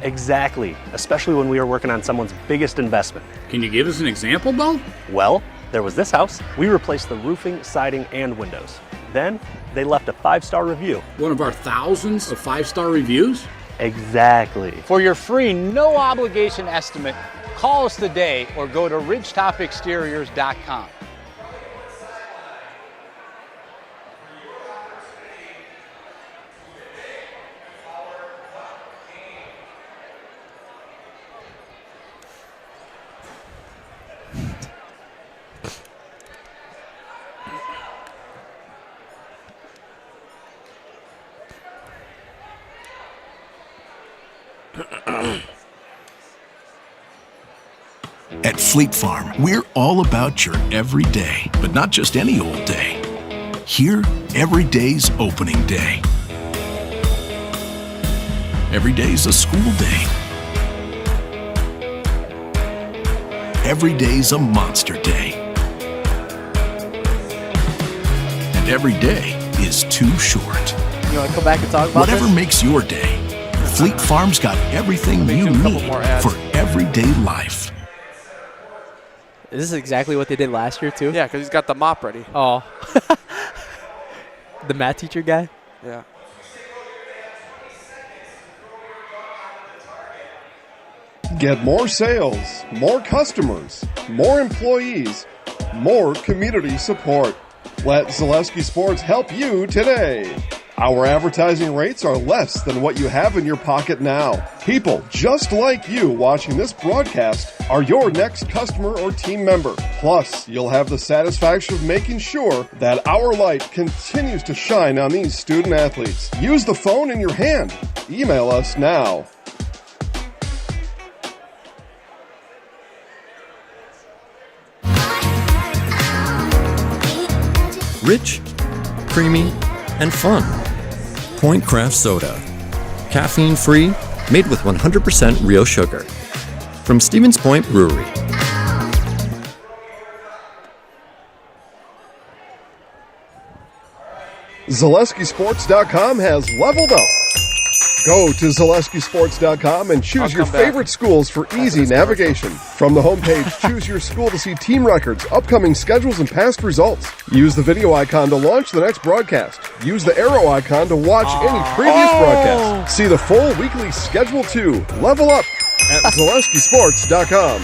Exactly, especially when we are working on someone's biggest investment. Can you give us an example, Bo? Well, there was this house. We replaced the roofing, siding, and windows. Then, they left a 5-star review. One of our thousands of 5-star reviews? Exactly. For your free, no obligation estimate, call us today or go to ridgetopexteriors.com. At Fleet Farm, we're all about your everyday, but not just any old day. Here, every day's opening day. Every day's a school day. Every day's a monster day. And every day is too short. You want to come back and talk about Whatever this? makes your day, Fleet Farm's got everything you need for everyday life. Is this exactly what they did last year, too? Yeah, because he's got the mop ready. Oh. The math teacher guy? Yeah. Get more sales, more customers, more employees, more community support. Let Zaleski Sports help you today. Our advertising rates are less than what you have in your pocket now. People just like you watching this broadcast are your next customer or team member. Plus, you'll have the satisfaction of making sure that our light continues to shine on these student athletes. Use the phone in your hand. Email us now. Rich, creamy, and fun. Point Craft Soda. Caffeine-free, made with 100% real sugar. From Stevens Point Brewery. ZaleskiSports.com has leveled up. Go to ZaleskiSports.com and choose your favorite schools for easy navigation. From the homepage, choose your school to see team records, upcoming schedules, and past results. Use the video icon to launch the next broadcast. Use the arrow icon to watch any previous broadcast. See the full weekly schedule too. Level up at ZaleskiSports.com.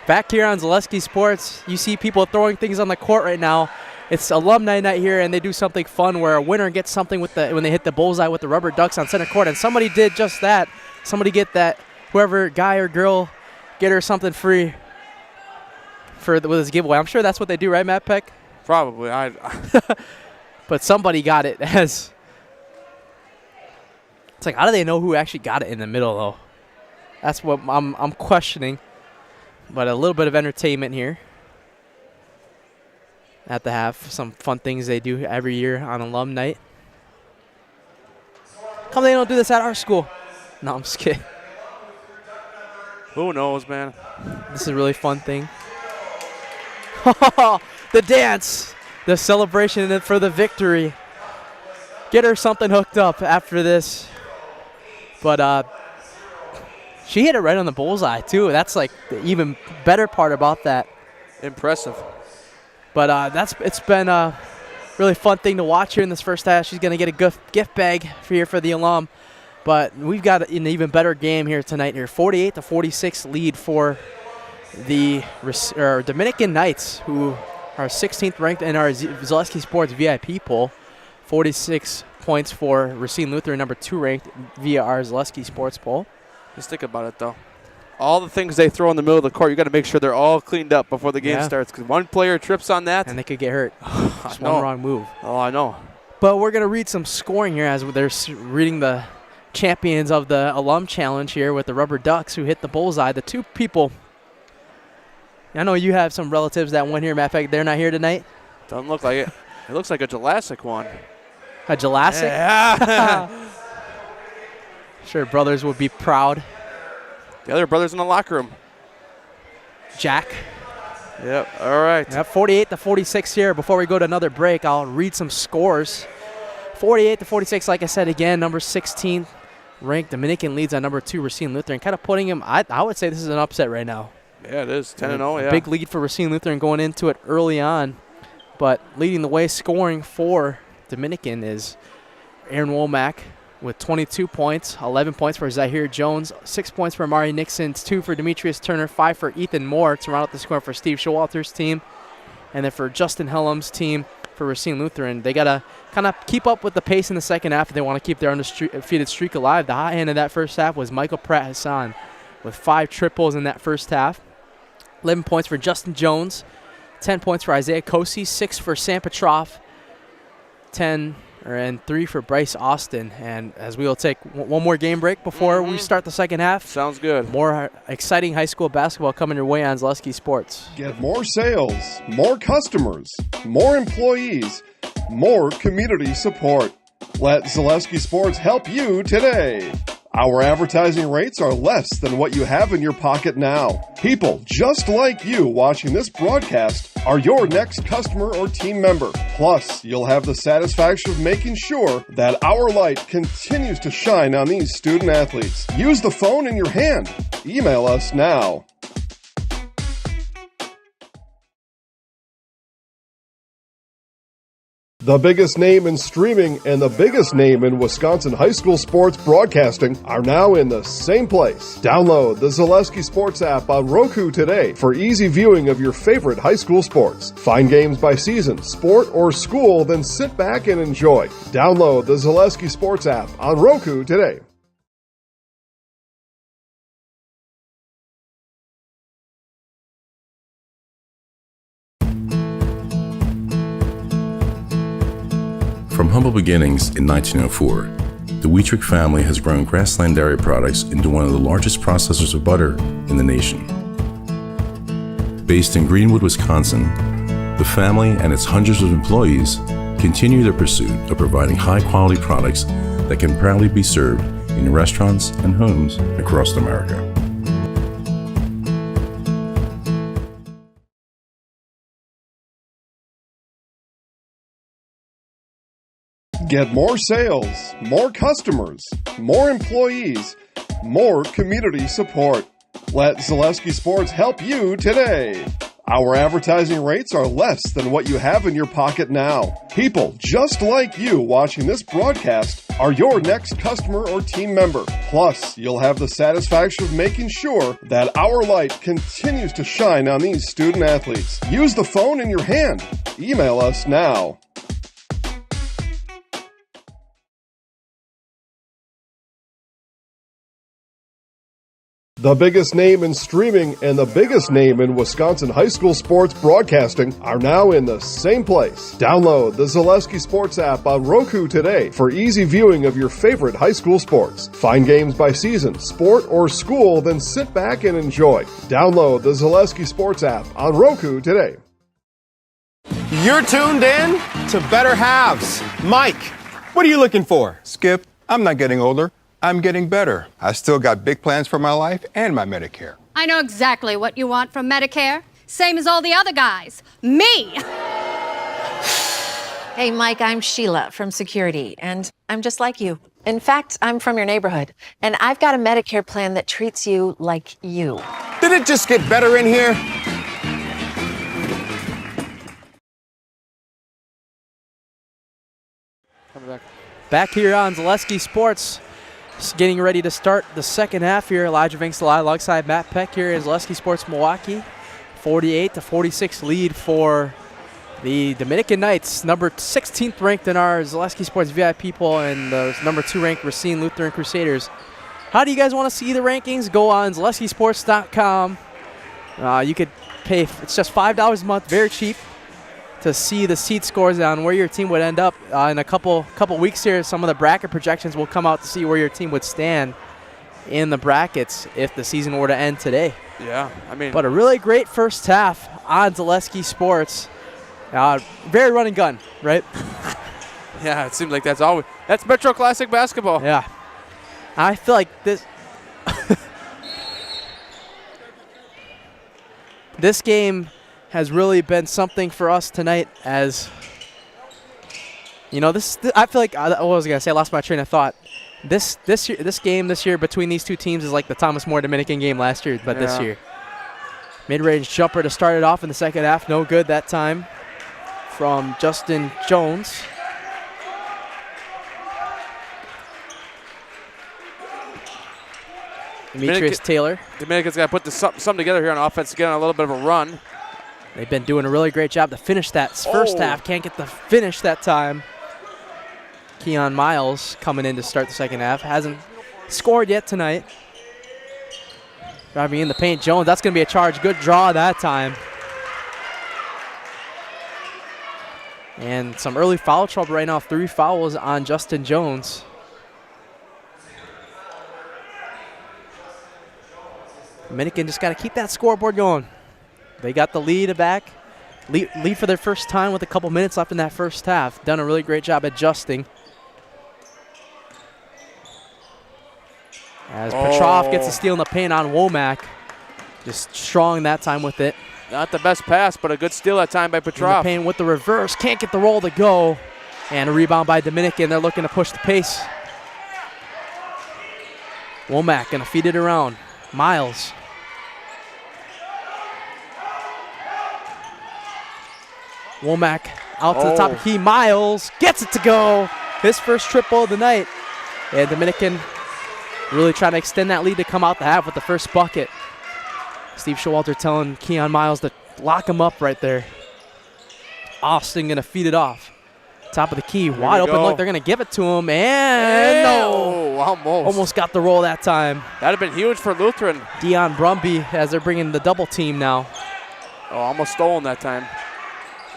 Back here on Zaleski Sports, you see people throwing things on the court right now. It's alumni night here, and they do something fun where a winner gets something with when they hit the bullseye with the rubber ducks on center court, and somebody did just that. Somebody get that, whoever guy or girl, get her something free with this giveaway. I'm sure that's what they do, right, Matt Peck? Probably. But somebody got it. It's like, how do they know who actually got it in the middle, though? That's what I'm questioning. But a little bit of entertainment here at the half. Some fun things they do every year on alum night. Come, they don't do this at our school. No, I'm just kidding. Who knows, man? This is a really fun thing. The dance, the celebration for the victory. Get her something hooked up after this. But she hit it right on the bullseye, too. That's like the even better part about that. Impressive. But it's been a really fun thing to watch here in this first half. She's going to get a gift bag for the alum. But we've got an even better game here tonight. 48-46 lead for the Dominican Knights, who are 16th ranked in our Zaleski Sports VIP poll. 46 points for Racine Lutheran, number 2 ranked via our Zaleski Sports poll. Just think about it, though. All the things they throw in the middle of the court, you got to make sure they're all cleaned up before the game starts, because one player trips on that, and they could get hurt. Just one wrong move. Oh, I know. But we're going to read some scoring here as they're reading the champions of the Alum Challenge here with the Rubber Ducks who hit the bullseye. The two people, I know you have some relatives that won here, Matt Peck. They're not here tonight? Doesn't look like it. It looks like a Jurassic one. A Jurassic? Yeah. Sure, brothers would be proud. The other brother's in the locker room. Jack. Yep, all right. Yep, 48-46 here. Before we go to another break, I'll read some scores. 48-46, like I said again, number 16 ranked Dominican leads on number 2 Racine Lutheran, kind of putting him, I would say this is an upset right now. Yeah, it is, 10-0, yeah. Big lead for Racine Lutheran going into it early on. But leading the way scoring for Dominican is Aaron Womack with 22 points, 11 points for Zahir Jones, 6 points for Amari Nixon, 2 for Demetrius Turner, 5 for Ethan Moore to round out the score for Steve Showalter's team. And then for Justin Hellam's team for Racine Lutheran, they got to kind of keep up with the pace in the second half if they want to keep their undefeated streak alive. The hot hand of that first half was Michael Pratt Hassan with 5 triples in that first half. 11 points for Justin Jones, 10 points for Isaiah Kosi, 6 for Sam Petrov, 3 for Bryce Austin. And as we will take one more game break before we start the second half. Sounds good. More exciting high school basketball coming your way on Zaleski Sports. Get more sales, more customers, more employees, more community support. Let Zaleski Sports help you today. Our advertising rates are less than what you have in your pocket now. People just like you watching this broadcast are your next customer or team member. Plus, you'll have the satisfaction of making sure that our light continues to shine on these student athletes. Use the phone in your hand. Email us now. The biggest name in streaming and the biggest name in Wisconsin high school sports broadcasting are now in the same place. Download the Zaleski Sports app on Roku today for easy viewing of your favorite high school sports. Find games by season, sport, or school, then sit back and enjoy. Download the Zaleski Sports app on Roku today. From humble beginnings in 1904, the Wheatrick family has grown Grassland Dairy Products into one of the largest processors of butter in the nation. Based in Greenwood, Wisconsin, the family and its hundreds of employees continue their pursuit of providing high-quality products that can proudly be served in restaurants and homes across America. Get more sales, more customers, more employees, more community support. Let Zaleski Sports help you today. Our advertising rates are less than what you have in your pocket now. People just like you watching this broadcast are your next customer or team member. Plus, you'll have the satisfaction of making sure that our light continues to shine on these student athletes. Use the phone in your hand. Email us now. The biggest name in streaming and the biggest name in Wisconsin high school sports broadcasting are now in the same place. Download the Zaleski Sports app on Roku today for easy viewing of your favorite high school sports. Find games by season, sport, or school, then sit back and enjoy. Download the Zaleski Sports app on Roku today. You're tuned in to Better Halves. Mike, what are you looking for? Skip, I'm not getting older. I'm getting better. I still got big plans for my life and my Medicare. I know exactly what you want from Medicare. Same as all the other guys. Me! Hey, Mike, I'm Sheila from Security, and I'm just like you. In fact, I'm from your neighborhood, and I've got a Medicare plan that treats you like you. Did it just get better in here? Back here on Zaleski Sports. Just getting ready to start the second half here. Elijah Vinks alongside Matt Peck here in Zaleski Sports Milwaukee. 48-46 lead for the Dominican Knights, number 16th ranked in our Zaleski Sports VIP poll, and the number 2 ranked Racine Lutheran Crusaders. How do you guys want to see the rankings? Go on ZaleskiSports.com. You could pay, it's just $5 a month, very cheap, to see the seed scores on where your team would end up in a couple weeks here. Some of the bracket projections will come out to see where your team would stand in the brackets if the season were to end today. Yeah, I mean. But a really great first half on Zaleski Sports. Very run and gun, right? Yeah, it seems like that's Metro Classic basketball. Yeah. I feel like this this game has really been something for us tonight, as you know. I feel like what was I gonna say? I lost my train of thought. This game this year between these two teams is like the Thomas More Dominican game last year, but this year. Mid-range jumper to start it off in the second half, no good that time from Justin Jones. Demetrius Taylor. Dominican's got to put something together here on offense to get on a little bit of a run. They've been doing a really great job to finish that first half. Can't get the finish that time. Keon Miles coming in to start the second half. Hasn't scored yet tonight. Driving in the paint, Jones. That's going to be a charge. Good draw that time. And some early foul trouble right now. 3 fouls on Justin Jones. Dominican just got to keep that scoreboard going. They got the lead back. Lead for their first time with a couple minutes left in that first half. Done a really great job adjusting. As Petrov gets a steal in the paint on Womack. Just strong that time with it. Not the best pass, but a good steal that time by Petrov. In the paint with the reverse. Can't get the roll to go. And a rebound by Dominican. They're looking to push the pace. Womack going to feed it around. Miles. Womack out to the top of the key. Miles gets it to go. His first triple of the night. And Dominican really trying to extend that lead to come out the half with the first bucket. Steve Showalter telling Keon Miles to lock him up right there. Austin going to feed it off. Top of the key, wide open look. They're going to give it to him, and no. Almost got the roll that time. That would have been huge for Lutheran. Dion Brumby as they're bringing the double team now. Oh, almost stolen that time.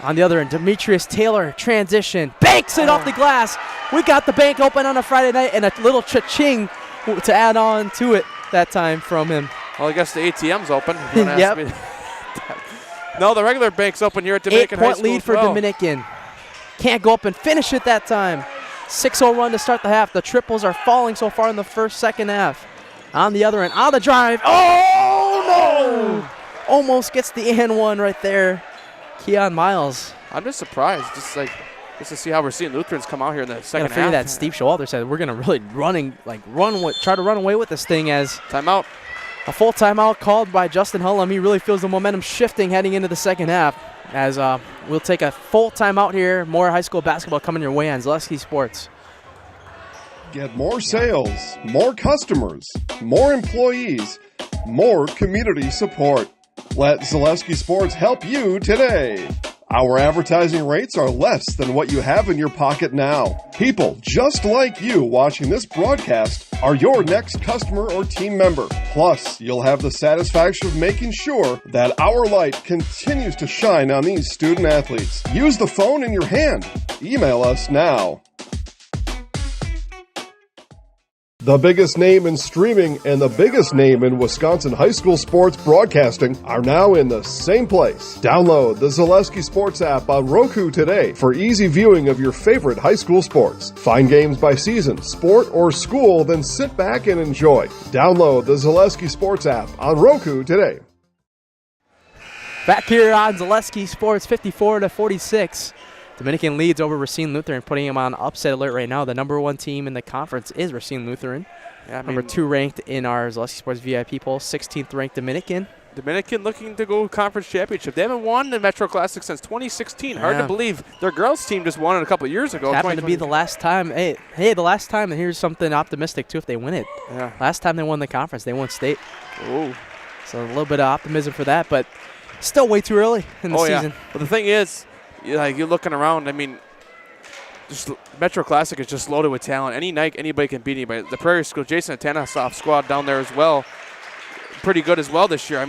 On the other end, Demetrius Taylor, transition, banks it off the glass. We got the bank open on a Friday night, and a little cha-ching to add on to it that time from him. Well, I guess the ATM's open. If you ask me. No, the regular bank's open here at Dominican High 8-point School. lead for Dominican. Can't go up and finish it that time. 6-0 run to start the half. The triples are falling so far in the second half. On the other end, on the drive. Oh, no! Almost gets the and one right there. Keon Miles. I'm just surprised, just to see how we're seeing Lutherans come out here in the second half. That Steve Showalter said we're gonna really try to run away with this thing as timeout. A full timeout called by Justin Hullum. He really feels the momentum shifting heading into the second half. As we'll take a full timeout here. More high school basketball coming your way on Zaleski Sports. Get more sales, more customers, more employees, more community support. Let Zaleski Sports help you today. Our advertising rates are less than what you have in your pocket now. People just like you watching this broadcast are your next customer or team member. Plus, you'll have the satisfaction of making sure that our light continues to shine on these student athletes. Use the phone in your hand. Email us now. The biggest name in streaming and the biggest name in Wisconsin high school sports broadcasting are now in the same place. Download the Zaleski Sports app on Roku today for easy viewing of your favorite high school sports. Find games by season, sport, or school, then sit back and enjoy. Download the Zaleski Sports app on Roku today. Back here on Zaleski Sports, 54-46. Dominican leads over Racine Lutheran, putting him on upset alert right now. The number one team in the conference is Racine Lutheran. Yeah, number 2 ranked in our Zaleski Sports VIP poll, 16th ranked Dominican. Dominican looking to go conference championship. They haven't won the Metro Classic since 2016. Hard to believe. Their girls team just won it a couple of years ago. Happened to be the last time. Hey, the last time, and here's something optimistic too if they win it. Yeah. Last time they won the conference, they won state. Ooh. So a little bit of optimism for that, but still way too early in the season. Yeah. But the thing is, you're looking around, just Metro Classic is just loaded with talent. Any night, anybody can beat anybody. The Prairie School, Jason Atanasoff squad down there as well, pretty good as well this year.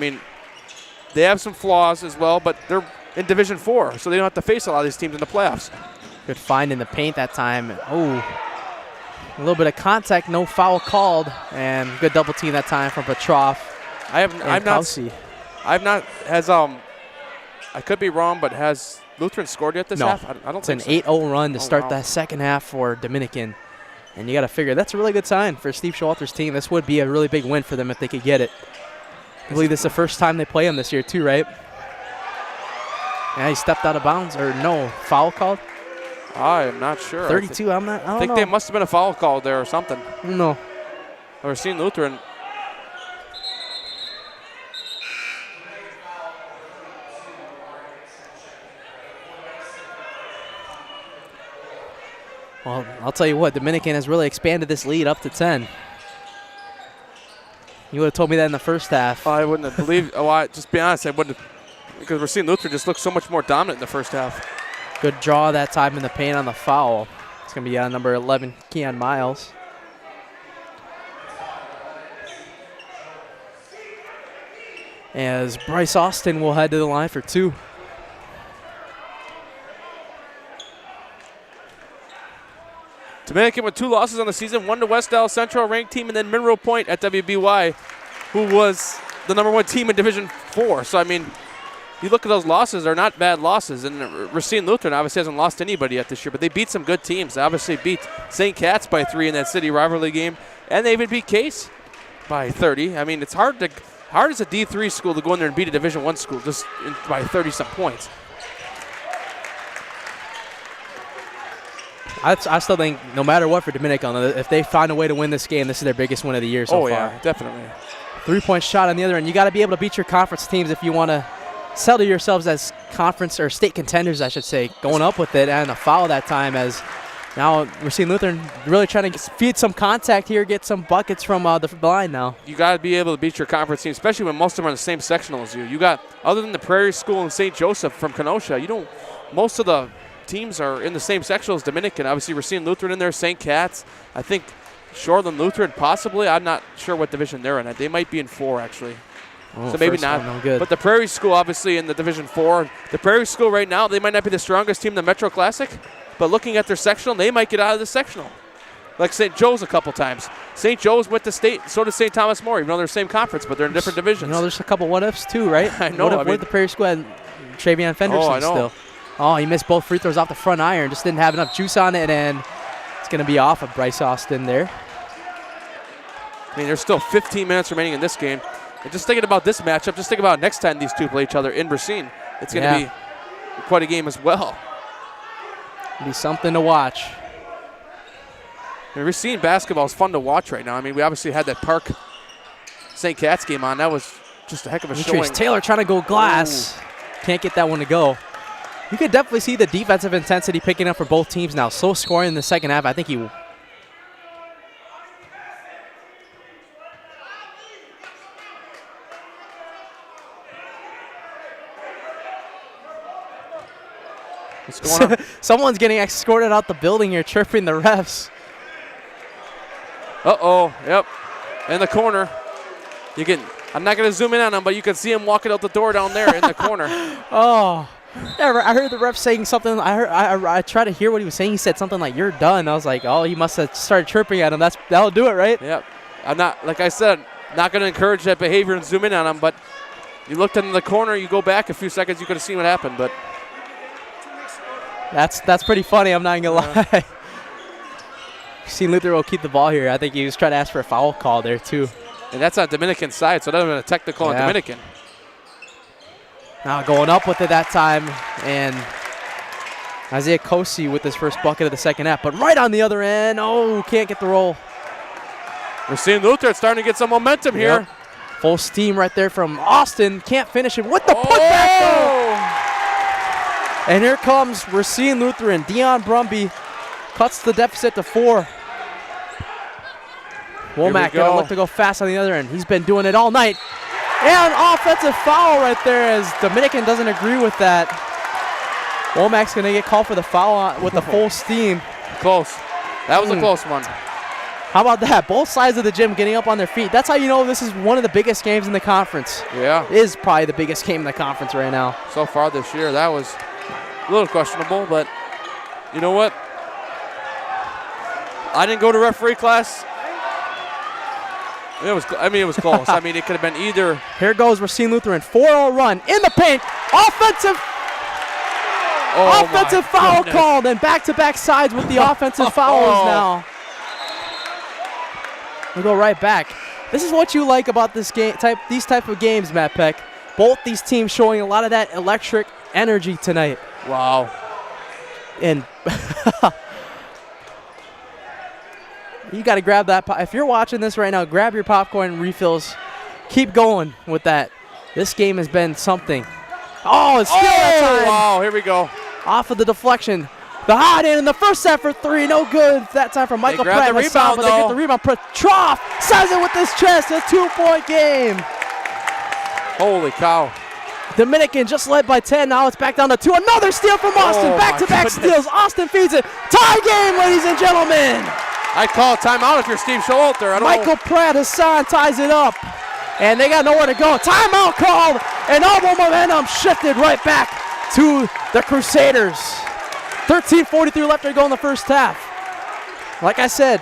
They have some flaws as well, but they're in Division 4, so they don't have to face a lot of these teams in the playoffs. Good find in the paint that time. Oh, a little bit of contact, no foul called, and good double team that time from Petrov. I could be wrong, but has Lutheran scored yet this half? I don't think so. It's an 8-0 run to start the second half for Dominican. And you got to figure that's a really good sign for Steve Showalter's team. This would be a really big win for them if they could get it. I believe this is the first time they play him this year too, right? Yeah, he stepped out of bounds, or no, foul called? I am not sure. 32, I don't think know. there must have been a foul called there or something. No. I've seen Lutheran. Well, I'll tell you what, Dominican has really expanded this lead up to 10. You would have told me that in the first half. I wouldn't have believed. Just be honest, I wouldn't have, because we're seeing Lutheran just look so much more dominant in the first half. Good draw that time in the paint on the foul. It's going to be on number 11, Keon Miles. As Bryce Austin will head to the line for 2. Dominican with 2 losses on the season, 1 to West Dallas Central, ranked team, and then Monroe Point at WBY, who was the number 1 team in Division 4. So, you look at those losses, they're not bad losses. And Racine Lutheran obviously hasn't lost anybody yet this year, but they beat some good teams. They obviously beat St. Cat's by 3 in that city rivalry game, and they even beat Case by 30. I mean, it's hard as a D3 school to go in there and beat a Division I school just by 30-some points. I still think no matter what for Dominican, if they find a way to win this game, this is their biggest win of the year so far. Oh, yeah, definitely. 3-point shot on the other end. You got to be able to beat your conference teams if you want to settle yourselves as conference or state contenders, I should say, going up with it, and a foul that time as now Racine Lutheran really trying to feed some contact here, get some buckets from the line now. You got to be able to beat your conference team, especially when most of them are in the same sectional as you. You got, other than the Prairie School and St. Joseph from Kenosha, most of the teams are in the same sectional as Dominican. Obviously, Racine Lutheran in there, St. Cat's. I think Shoreland Lutheran possibly. I'm not sure what division they're in. They might be in 4, actually. Oh, so maybe not. No good. But the Prairie School, obviously, in the Division 4. The Prairie School right now, they might not be the strongest team in the Metro Classic, but looking at their sectional, they might get out of the sectional. Like St. Joe's a couple times. St. Joe's went to state, so does St. Thomas More, even though they're the same conference, but they're in different divisions. There's a couple what-ifs too, right? I know. What if the Prairie School had Travion Fenderson I know. still? Oh, he missed both free throws off the front iron. Just didn't have enough juice on it, and it's going to be off of Bryce Austin there. I mean, there's still 15 minutes remaining in this game. And just thinking about this matchup, just think about next time these two play each other in Racine. It's going to be quite a game as well. It'll be something to watch. I mean, Racine basketball is fun to watch right now. I mean, we obviously had that Park St. Cat's game on. That was just a heck of a showing. Taylor trying to go glass. Ooh. Can't get that one to go. You could definitely see the defensive intensity picking up for both teams now. Slow scoring in the second half. I think he... What's going on? Someone's getting escorted out the building here, chirping the refs. Uh-oh, yep. In the corner. I'm not going to zoom in on him, but you can see him walking out the door down there in the corner. Oh. Yeah, I heard the ref saying something. I tried to hear what he was saying. He said something like, "You're done." I was like, "Oh, he must have started chirping at him." That'll do it, right? Yep. I'm not, like I said, not going to encourage that behavior and zoom in on him, but you looked in the corner, you go back a few seconds, you could have seen what happened, but that's pretty funny. I'm not going to lie. Racine Lutheran will keep the ball here. I think he was trying to ask for a foul call there, too. And that's on Dominican side, so that would have been a technical on Dominican. Now going up with it that time, and Isaiah Kosi with his first bucket of the second half. But right on the other end, can't get the roll. Racine Lutheran starting to get some momentum here. Full steam right there from Austin. Can't finish it with the putback, though. And here comes Racine Lutheran. Dion Brumby cuts the deficit to 4. Womack going to look to go fast on the other end. He's been doing it all night. And offensive foul right there as Dominican doesn't agree with that. Womack's going to get called for the foul with the full steam. Close. That was a close one. How about that? Both sides of the gym getting up on their feet. That's how you know this is one of the biggest games in the conference. Yeah. It is probably the biggest game in the conference right now. So far this year, that was a little questionable, but you know what? I didn't go to referee class. It was close. I mean, it could have been either. Here goes Racine Lutheran. 4-0 run in the paint. Offensive foul called, and back-to-back sides with the offensive fouls now. We go right back. This is what you like about this game, these type of games, Matt Peck. Both these teams showing a lot of that electric energy tonight. Wow. And you got to grab that. If you're watching this right now, grab your popcorn and refills. Keep going with that. This game has been something. Oh, it's still that time. Wow, here we go. Off of the deflection. The hot end in the first set for 3. No good. That time for Michael Pratt. The rebound, but they get the rebound. Petroff says it with his chest. A 2-point game. Holy cow. Dominican just led by 10. Now it's back down to 2. Another steal from Austin. Back-to-back steals. Austin feeds it. Tie game, ladies and gentlemen. I'd call a timeout if you're Steve Showalter. Michael Pratt, Hassan ties it up. And they got nowhere to go. Timeout called. And all the momentum shifted right back to the Crusaders. 13:43 left to go in the first half. Like I said,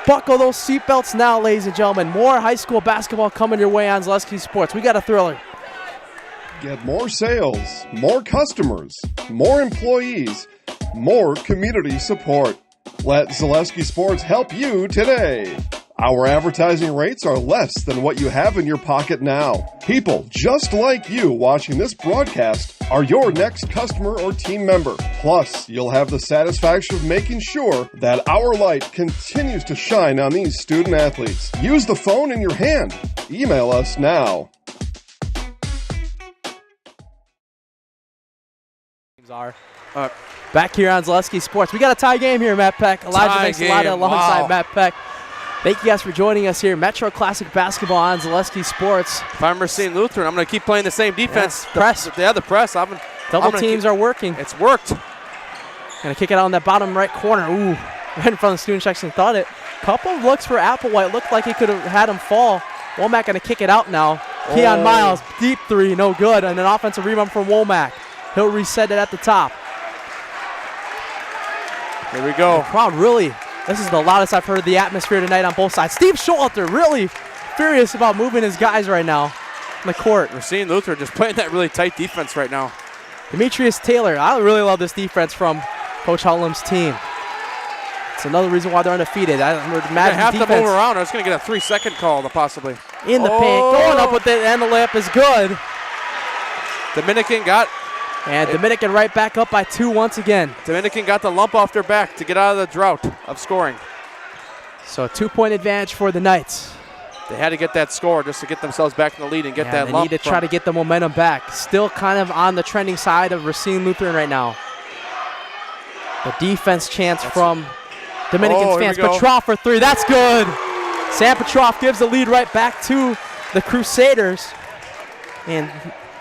buckle those seatbelts now, ladies and gentlemen. More high school basketball coming your way on Zaleski Sports. We got a thriller. Get more sales, more customers, more employees, more community support. Let Zaleski Sports help you today. Our advertising rates are less than what you have in your pocket now. People just like you watching this broadcast are your next customer or team member. Plus, you'll have the satisfaction of making sure that our light continues to shine on these student athletes. Use the phone in your hand. Email us now. Back here on Zaleski Sports. We got a tie game here, Matt Peck. Elijah makes a lot alongside Matt Peck. Thank you guys for joining us here. Metro Classic Basketball on Zaleski Sports. If I'm Racine Lutheran, I'm going to keep playing the same defense. Yeah, press. The press. Double teams are working. It's worked. Going to kick it out in that bottom right corner. Ooh, right in front of the student section. Thought it. Couple of looks for Applewhite. Looked like he could have had him fall. Womack going to kick it out now. Keon Miles, deep three, no good. And an offensive rebound from Womack. He'll reset it at the top. Here we go. The crowd really, this is the loudest I've heard the atmosphere tonight on both sides. Steve Schulter really furious about moving his guys right now on the court. Racine Lutheran just playing that really tight defense right now. Demetrius Taylor, I really love this defense from Coach Hullum's team. It's another reason why they're undefeated. I would imagine have to move around. I was going to get a 3-second call possibly. In the paint, going up with it, and the layup is good. Dominican got... And Dominican right back up by 2 once again. Dominican got the lump off their back to get out of the drought of scoring. So a 2-point advantage for the Knights. They had to get that score just to get themselves back in the lead and get that lump. They need to try to get the momentum back. Still kind of on the trending side of Racine Lutheran right now. The defense chance from Dominican's fans. Petroff for three. That's good. Sam Petroff gives the lead right back to the Crusaders. And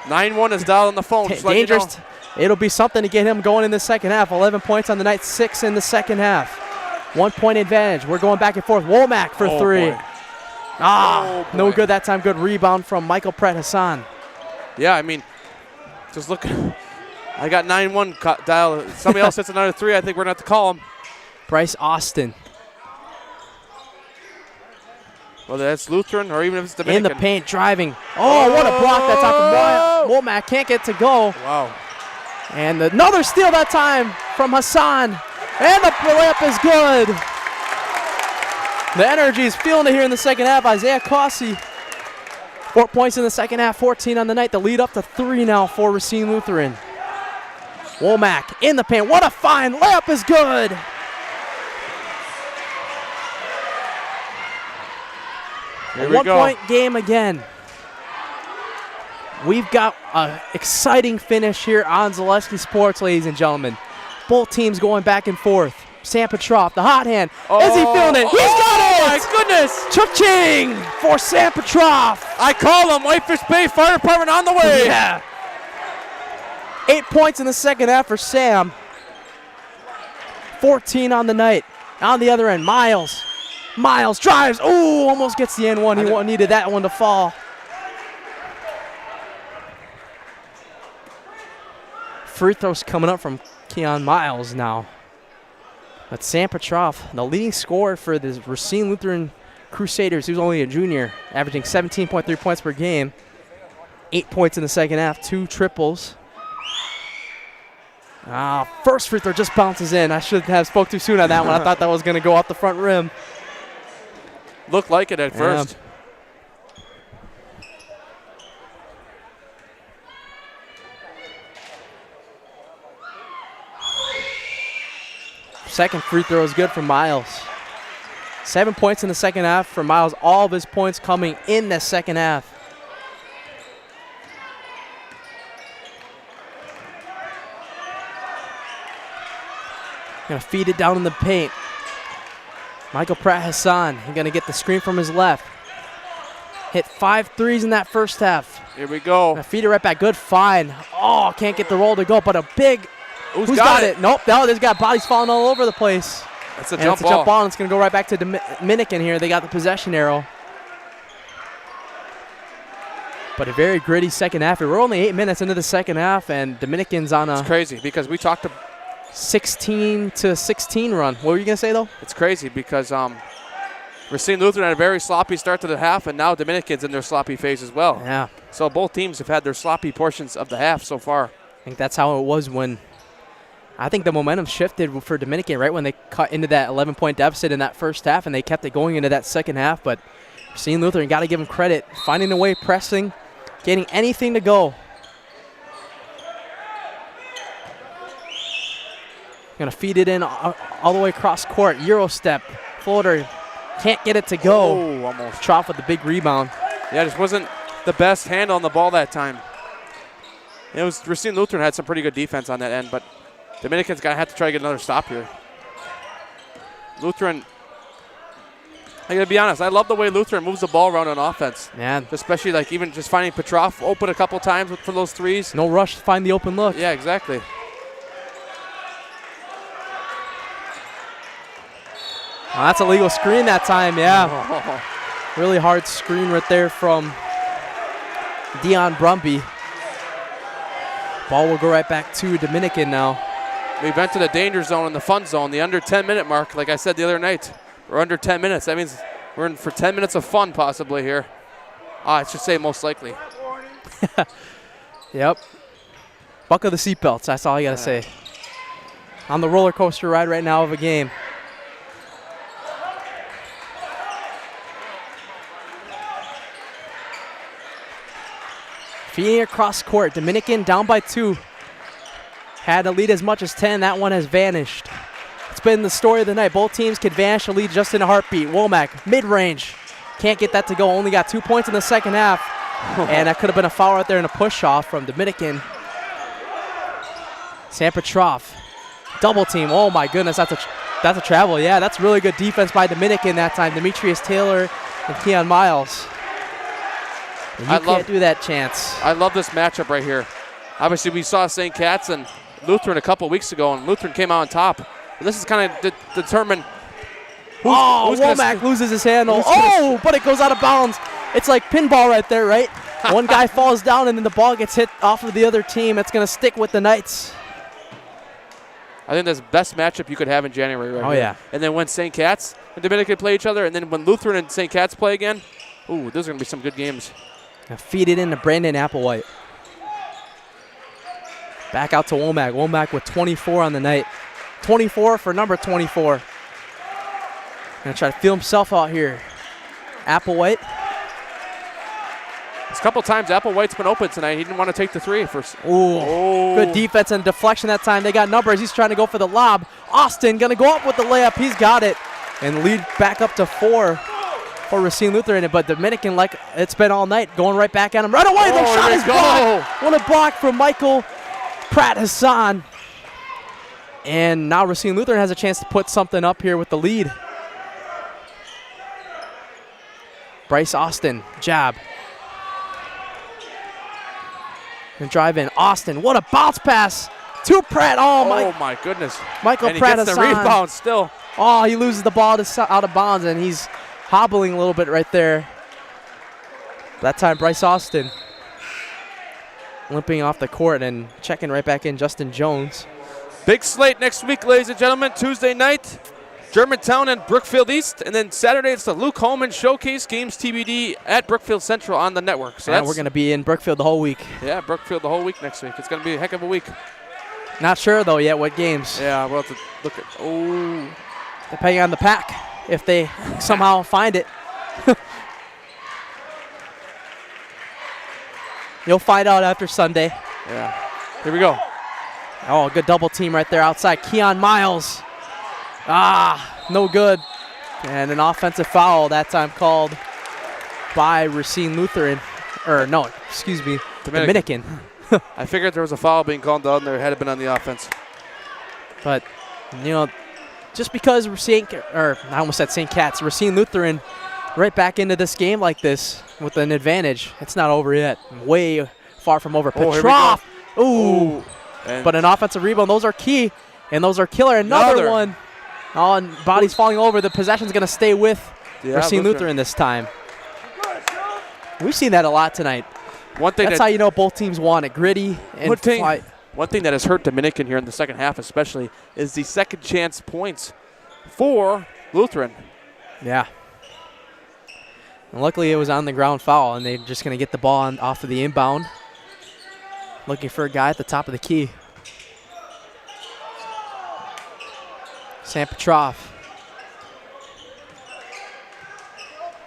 9-1 is dialed on the phone. Dangerous. It'll be something to get him going in the second half. 11 points on the night, 6 in the second half. 1 point advantage. We're going back and forth. Womack for three. Boy. No good that time. Good rebound from Michael Pratt Hassan. Yeah, I mean, just look. I got 9-1 dialed. Somebody else hits another three. I think we're going to have to call him. Bryce Austin. Whether that's Lutheran or even if it's Dominican. In the paint, driving. Oh, what a block that time from Womack. Can't get to go. Wow. And another steal that time from Hassan. And the layup is good. The energy is feeling it here in the second half. Isaiah Cossey, 4 points in the second half, 14 on the night. The lead up to 3 now for Racine Lutheran. Womack in the paint. What a find. Layup is good. Here A we 1 go. point game again. We've got an exciting finish here on Zaleski Sports, ladies and gentlemen. Both teams going back and forth. Sam Petroff, the hot hand. Is he feeling it? He's got it! Oh, my goodness! Cha-ching for Sam Petroff. I call him. Whitefish Bay Fire Department on the way. Yeah. 8 points in the second half for Sam. 14 on the night. On the other end, Miles. Miles drives. Ooh, almost gets the N1. He needed that one to fall. Free throws coming up from Keon Miles now. But Sam Petroff, the leading scorer for the Racine Lutheran Crusaders, who's only a junior, averaging 17.3 points per game. 8 points in the second half, 2 triples. First free throw just bounces in. I should have spoke too soon on that one. I thought that was going to go off the front rim. Looked like it at first. Second free throw is good for Miles. 7 points in the second half for Miles. All of his points coming in the second half. Gonna feed it down in the paint. Michael Pratt Hassan, he's gonna get the screen from his left. Hit 5 threes in that first half. Here we go. Gonna feed it right back, good find. Oh, can't get the roll to go, but a big, who's got it? Nope, this got bodies falling all over the place. That's a jump ball, and it's gonna go right back to Dominican here. They got the possession arrow. But a very gritty second half. We're only 8 minutes into the second half, and Dominican's on a It's crazy because we talked to 16-16 run. What were you going to say, though? It's crazy because Racine Lutheran had a very sloppy start to the half, and now Dominican's in their sloppy phase as well. Yeah. So both teams have had their sloppy portions of the half so far. I think that's how it was when I think the momentum shifted for Dominican right when they cut into that 11-point deficit in that first half, and they kept it going into that second half. But Racine Lutheran, got to give them credit, finding a way, pressing, getting anything to go. Going to feed it in all the way across court. Euro step, floater, can't get it to go. Oh, almost. Trough with the big rebound. Yeah, just wasn't the best handle on the ball that time. It was Racine Lutheran had some pretty good defense on that end, but Dominican's going to have to try to get another stop here. Lutheran, I got to be honest, I love the way Lutheran moves the ball around on offense. Man. Especially like even just finding Petroff open a couple times for those threes. No rush to find the open look. Yeah, exactly. Oh, that's a legal screen that time, yeah. Really hard screen right there from Dion Brumby. Ball will go right back to Dominican now. We've entered the danger zone and the fun zone, the under 10-minute mark, like I said the other night. We're under 10 minutes. That means we're in for 10 minutes of fun possibly here. I should say most likely. Yep. Buckle the seatbelts, that's all I got to say. On the roller coaster ride right now of a game. Feeding across court, Dominican down by 2. Had a lead as much as 10, that one has vanished. It's been the story of the night. Both teams could vanish a lead just in a heartbeat. Womack, mid-range, can't get that to go. Only got 2 points in the second half. And that could have been a foul right there and a push-off from Dominican. Sam Petroff, double team. Oh my goodness, that's a travel. Yeah, that's really good defense by Dominican that time. Demetrius Taylor and Keon Miles. And you can't do that, Chance. I love this matchup right here. Obviously, we saw St. Cat's and Lutheran a couple weeks ago, and Lutheran came out on top. But this is kind of determine who's Womack loses his handle. But it goes out of bounds. It's like pinball right there, right? One guy falls down, and then the ball gets hit off of the other team. It's going to stick with the Knights. I think that's the best matchup you could have in January right here. Yeah. And then when St. Cat's and Dominican play each other, and then when Lutheran and St. Cat's play again, ooh, those are going to be some good games. Now feed it into Brandon Applewhite. Back out to Womack. Womack with 24 on the night. 24 for number 24. Gonna try to feel himself out here. Applewhite. A couple times Applewhite's been open tonight. He didn't want to take the three. Good defense and deflection that time. They got numbers. He's trying to go for the lob. Austin gonna go up with the layup. He's got it. And lead back up to 4 for Racine Lutheran. But Dominican, like it's been all night, going right back at him. Right away, the shot is blocked. What a block from Michael Pratt Hassan. And now Racine Lutheran has a chance to put something up here with the lead. Bryce Austin, jab. And drive in. Austin, what a bounce pass to Pratt. Oh my goodness. Michael and Pratt he gets Hassan. the rebound still. Oh, he loses the ball out of bounds, and he's hobbling a little bit right there. That time, Bryce Austin limping off the court and checking right back in Justin Jones. Big slate next week, ladies and gentlemen. Tuesday night, Germantown and Brookfield East. And then Saturday, it's the Luke Holman Showcase Games TBD at Brookfield Central on the network. So we're going to be in Brookfield the whole week. Yeah, Brookfield the whole week next week. It's going to be a heck of a week. Not sure, though, yet what games. Yeah, we'll have to look at. Depending on the pack, if they somehow find it. You'll find out after Sunday. Yeah. Here we go. Oh, good double team right there outside. Keon Miles. No good. And an offensive foul that time called by Racine Lutheran. Dominican. I figured there was a foul being called down there had it been on the offense. But, just because Racine Lutheran right back into this game like this with an advantage. It's not over yet. Way far from over. Petroff. Ooh. But an offensive rebound. Those are key. And those are killer. Another one. Oh, and bodies falling over. The possession's going to stay with Racine Lutheran this time. We've seen that a lot tonight. That's how you know both teams want it. Gritty and fight. One thing that has hurt Dominican here in the second half especially is the second chance points for Lutheran. Yeah. And luckily it was on the ground foul, and they're just going to get the ball off of the inbound. Looking for a guy at the top of the key. Sam Petrov.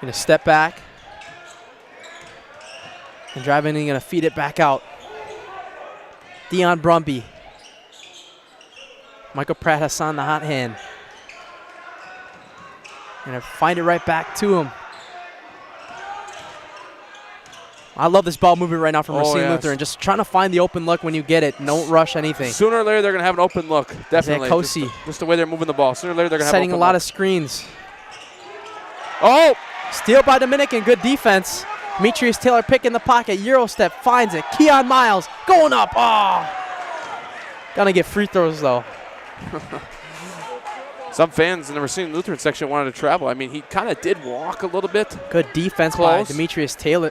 Gonna step back. And driving and gonna feed it back out. Dion Brumby. Michael Pratt Hassan, the hot hand. Gonna find it right back to him. I love this ball movement right now from Racine Lutheran. Just trying to find the open look when you get it. Don't rush anything. Sooner or later, they're going to have an open look. Definitely. Just the way they're moving the ball. Sooner or later, they're going to have an open look. Setting a lot of screens. Oh! Steal by Dominican. Good defense. Demetrius Taylor picking the pocket. Euro step. Finds it. Keon Miles going up. Oh! Gonna get free throws, though. Some fans in the Racine Lutheran section wanted to travel. I mean, he kind of did walk a little bit. Good defense by Demetrius Taylor.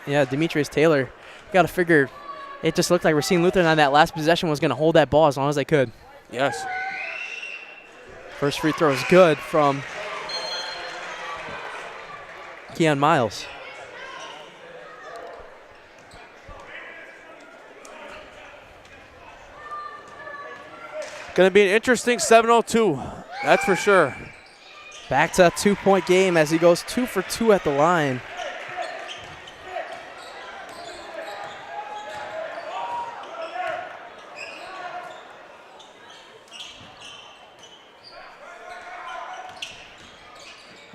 Demetrius Taylor. Got to figure it just looked like Racine Lutheran on that last possession was going to hold that ball as long as they could. Yes. First free throw is good from Keon Miles. Going to be an interesting 7-0-2. That's for sure. Back to a 2-point game as he goes 2 for 2 at the line.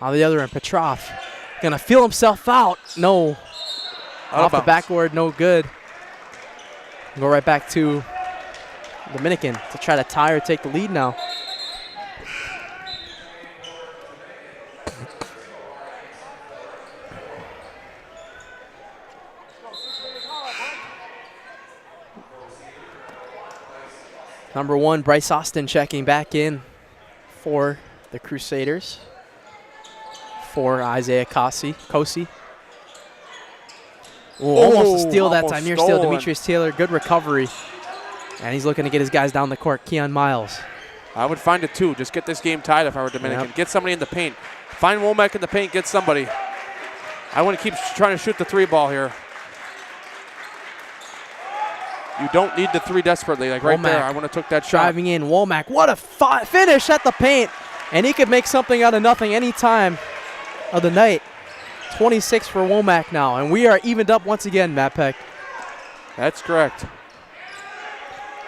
On the other end, Petrov gonna feel himself out. No. Off the backboard, no good. Go right back to Dominican to try to tie or take the lead now. Number 1, Bryce Austin checking back in for the Crusaders. For Isaiah Kosi. Almost a steal that time. Near steal, Demetrius Taylor. Good recovery. And he's looking to get his guys down the court. Keon Miles. I would find it too. Just get this game tied if I were Dominican. Yep. Get somebody in the paint. Find Womack in the paint. Get somebody. I want to keep trying to shoot the 3 ball here. You don't need the 3 desperately. Like right there, I want to took that shot. Driving in, Womack. What a finish at the paint. And he could make something out of nothing any time of the night. 26 for Womack now. And we are evened up once again, Matt Peck. That's correct.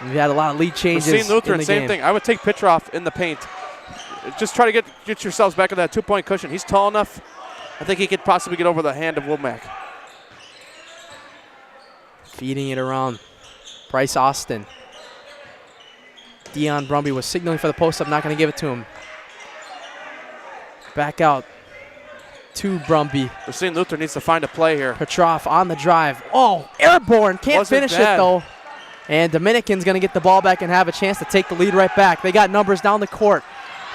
We've had a lot of lead changes. Racine Lutheran, in the same game. thing. I would take Petrov in the paint. Just try to get yourselves back in that 2-point cushion. He's tall enough. I think he could possibly get over the hand of Womack. Feeding it around. Bryce Austin. Dion Brumby was signaling for the post-up, not going to give it to him. Back out to Brumby. Racine Lutheran needs to find a play here. Petrov on the drive. Oh, airborne. Can't finish it, though. And Dominican's going to get the ball back and have a chance to take the lead right back. They got numbers down the court.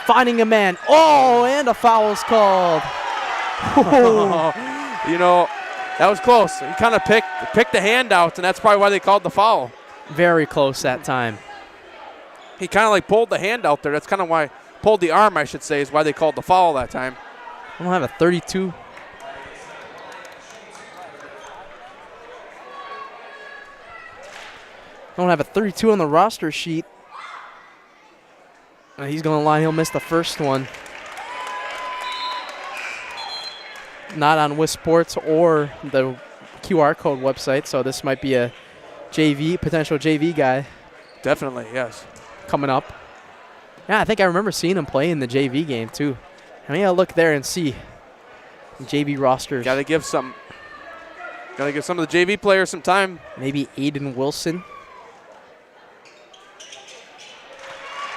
Finding a man. Oh, and a foul is called. You know, that was close. He kind of picked the hand out, and that's probably why they called the foul. Very close that time. He kind of like pulled the hand out there. That's kind of why, pulled the arm, I should say, is why they called the foul that time. I don't have a 32. I don't have a 32 on the roster sheet. He's going to line. He'll miss the first one. Not on WISP Sports or the QR code website, so this might be a potential JV guy. Definitely, yes. Coming up. Yeah, I think I remember seeing him play in the JV game, too. I mean, I'll look there and see JV rosters. Got to give some of the JV players some time. Maybe Aiden Wilson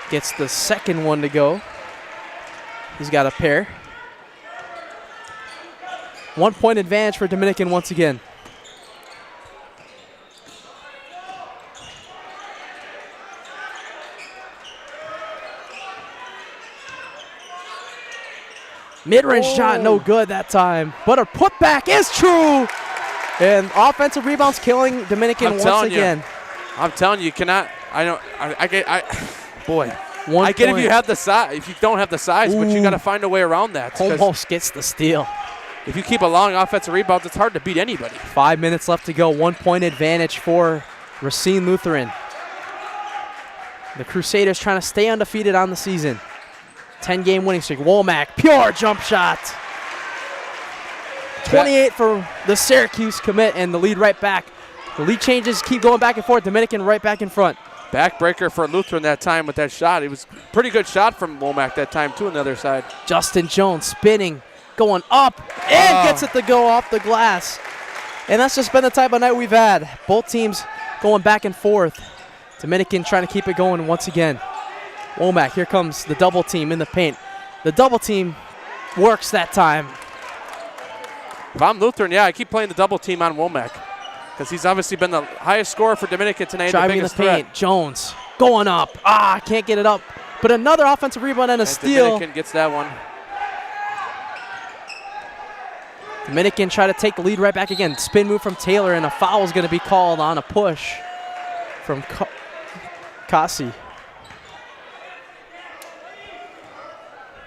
gets the second one to go. He's got a pair. 1-point advantage for Dominican once again. Mid-range shot, no good that time. But a putback is true. And offensive rebounds killing Dominican once again. I'm telling you, you cannot. Boy. I get if you have the size. If you don't have the size, but you got to find a way around that. Almost gets the steal. If you keep a long offensive rebounds, it's hard to beat anybody. 5 minutes left to go. 1-point advantage for Racine Lutheran. The Crusaders trying to stay undefeated on the season. 10-game winning streak. Womack, pure jump shot. 28 for the Syracuse commit, and the lead right back. The lead changes keep going back and forth. Dominican right back in front. Backbreaker for Lutheran that time with that shot. It was a pretty good shot from Womack that time, too, on the other side. Justin Jones spinning, going up, and gets it to go off the glass. And that's just been the type of night we've had. Both teams going back and forth. Dominican trying to keep it going once again. Womack, here comes the double team in the paint. The double team works that time. If I'm Lutheran, I keep playing the double team on Womack because he's obviously been the highest scorer for Dominican tonight. Driving in the paint. Threat. Jones going up. Can't get it up. But another offensive rebound and a steal. Dominican gets that one. Dominican try to take the lead right back again. Spin move from Taylor, and a foul is going to be called on a push from Kasi.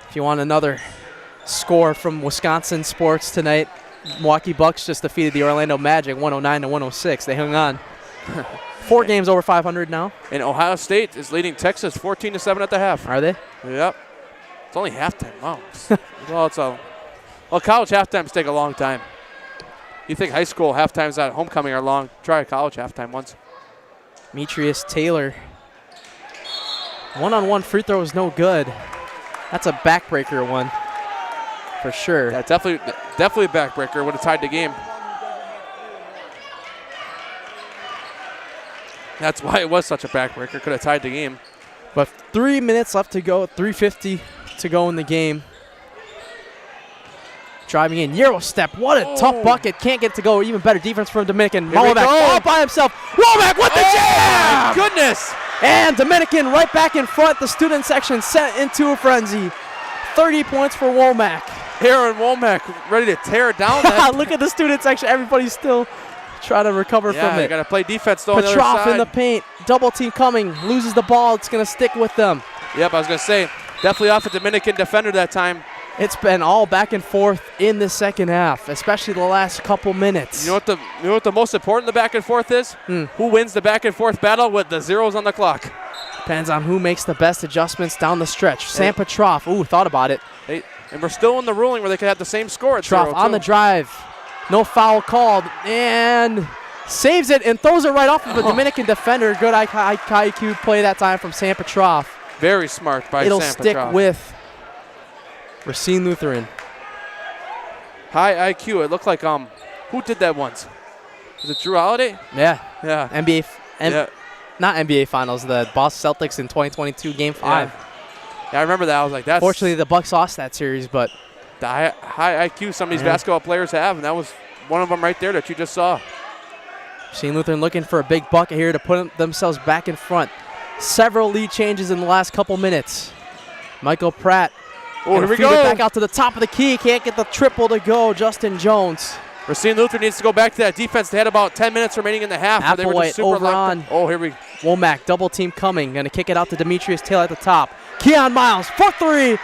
If you want another score from Wisconsin sports tonight, Milwaukee Bucks just defeated the Orlando Magic 109-106. They hung on. 4 games over 500 now. And Ohio State is leading Texas 14-7 at the half. Are they? Yep. It's only halftime. Wow. Well, college halftimes take a long time. You think high school halftimes at homecoming are long? Try a college halftime once. Demetrius Taylor. One-on-one free throw is no good. That's a backbreaker one, for sure. Yeah, definitely a backbreaker. Would have tied the game. That's why it was such a backbreaker. Could have tied the game. But 3 minutes left to go. 3:50 to go in the game. Driving in, Euro step. What a tough bucket. Can't get it to go. Even better defense from Dominican. Womack all by himself. Womack with the jam! My goodness! And Dominican right back in front. The student section sent into a frenzy. 30 points for Womack. Aaron Womack ready to tear down. Look at the student section. Everybody's still trying to recover from it. You got to play defense though on the other Petrov side. in the paint. Double team coming. Loses the ball. It's going to stick with them. Yep, I was going to say, definitely off a Dominican defender that time. It's been all back and forth in the second half, especially the last couple minutes. You know what the most important the back and forth is? Who wins the back and forth battle with the zeros on the clock? Depends on who makes the best adjustments down the stretch. Sam Petrov, thought about it. And we're still in the ruling where they could have the same score at Petrov 0-2. on the drive. No foul called. And saves it and throws it right off of a Dominican defender. Good IQ play that time from Sam Petrov. Very smart by It'll Sam stick Petrov. with Racine Lutheran. High IQ. It looked like who did that once? Was it Drew Holiday? Yeah. Yeah. Not NBA Finals. The Boston Celtics in 2022 Game 5. Yeah, I remember that. I was like, that's. Fortunately, the Bucks lost that series, but the high IQ some of these basketball players have, and that was one of them right there that you just saw. Racine Lutheran looking for a big bucket here to put themselves back in front. Several lead changes in the last couple minutes. Michael Pratt. Oh, here we go. Back out to the top of the key. Can't get the triple to go. Justin Jones. Racine Lutheran needs to go back to that defense. They had about 10 minutes remaining in the half. They were just super over on. Oh, here we go. Womack, double team coming. Going to kick it out to Demetrius Taylor at the top. Keon Miles for 3.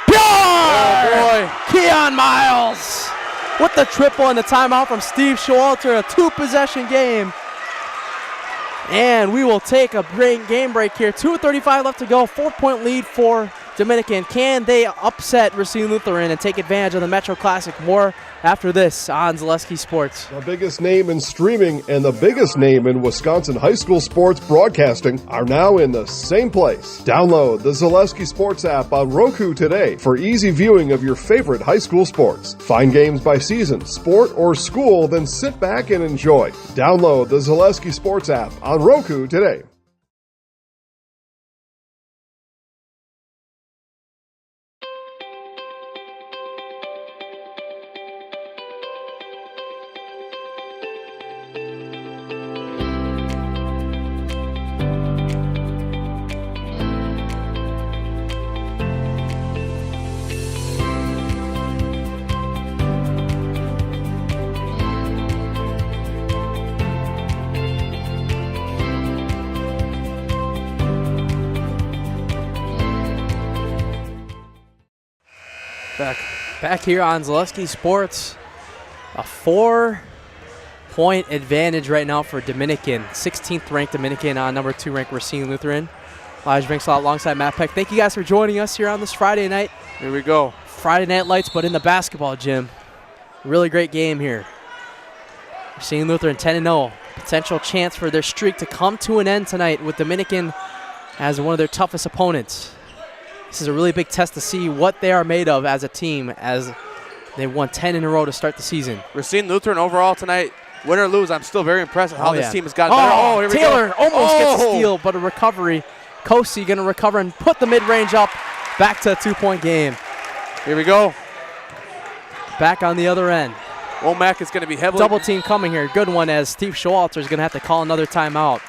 Pure! Oh, boy. Keon Miles with the triple and the timeout from Steve Showalter. A 2-possession game. And we will take a game break here. 2:35 left to go. 4-point lead for Dominican. Can they upset Racine Lutheran and take advantage of the Metro Classic? More after this on Zaleski Sports. The biggest name in streaming and the biggest name in Wisconsin high school sports broadcasting are now in the same place. Download the Zaleski Sports app on Roku today for easy viewing of your favorite high school sports. Find games by season, sport, or school, then sit back and enjoy. Download the Zaleski Sports app on Roku today. Back here on Zaleski Sports. A 4-point advantage right now for Dominican. 16th ranked Dominican on number 2 ranked Racine Lutheran. Elijah Brinkslot alongside Matt Peck. Thank you guys for joining us here on this Friday night. Here we go. Friday Night Lights, but in the basketball gym. Really great game here. Racine Lutheran 10-0. Potential chance for their streak to come to an end tonight with Dominican as one of their toughest opponents. This is a really big test to see what they are made of as a team, as they won 10 in a row to start the season. Racine Lutheran overall tonight, win or lose, I'm still very impressed with how this team has gotten better. Oh, Here we Taylor go. almost gets a steal, but a recovery. Kosi going to recover and put the mid-range up. Back to a 2-point game. Here we go. Back on the other end. Womack is going to be heavily. Double team coming here. Good one, as Steve Showalter is going to have to call another timeout,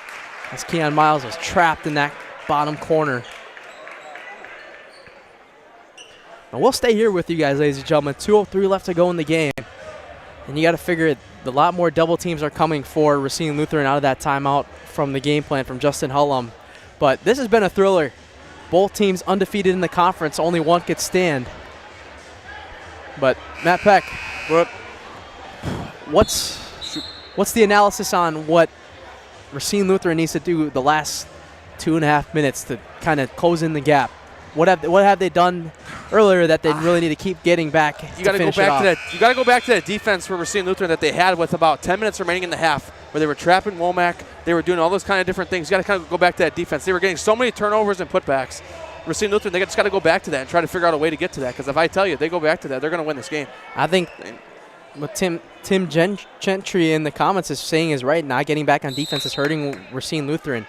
as Keon Miles was trapped in that bottom corner. And we'll stay here with you guys, ladies and gentlemen. 2:03 left to go in the game. And you got to figure a lot more double teams are coming for Racine Lutheran out of that timeout from the game plan from Justin Hullum. But this has been a thriller. Both teams undefeated in the conference. Only one could stand. But Matt Peck, what's the analysis on what Racine Lutheran needs to do the last 2.5 minutes to kind of close in the gap? What have they done earlier that they really need to keep getting back? You got to go back to that. You got to go back to that defense for Racine Lutheran that they had with about 10 minutes remaining in the half, where they were trapping Womack. They were doing all those kind of different things. You got to kind of go back to that defense. They were getting so many turnovers and putbacks. Racine Lutheran, they just got to go back to that and try to figure out a way to get to that. Because if I tell you, they go back to that, they're going to win this game. I think what Tim Gentry in the comments is saying is right. Not getting back on defense is hurting Racine Lutheran.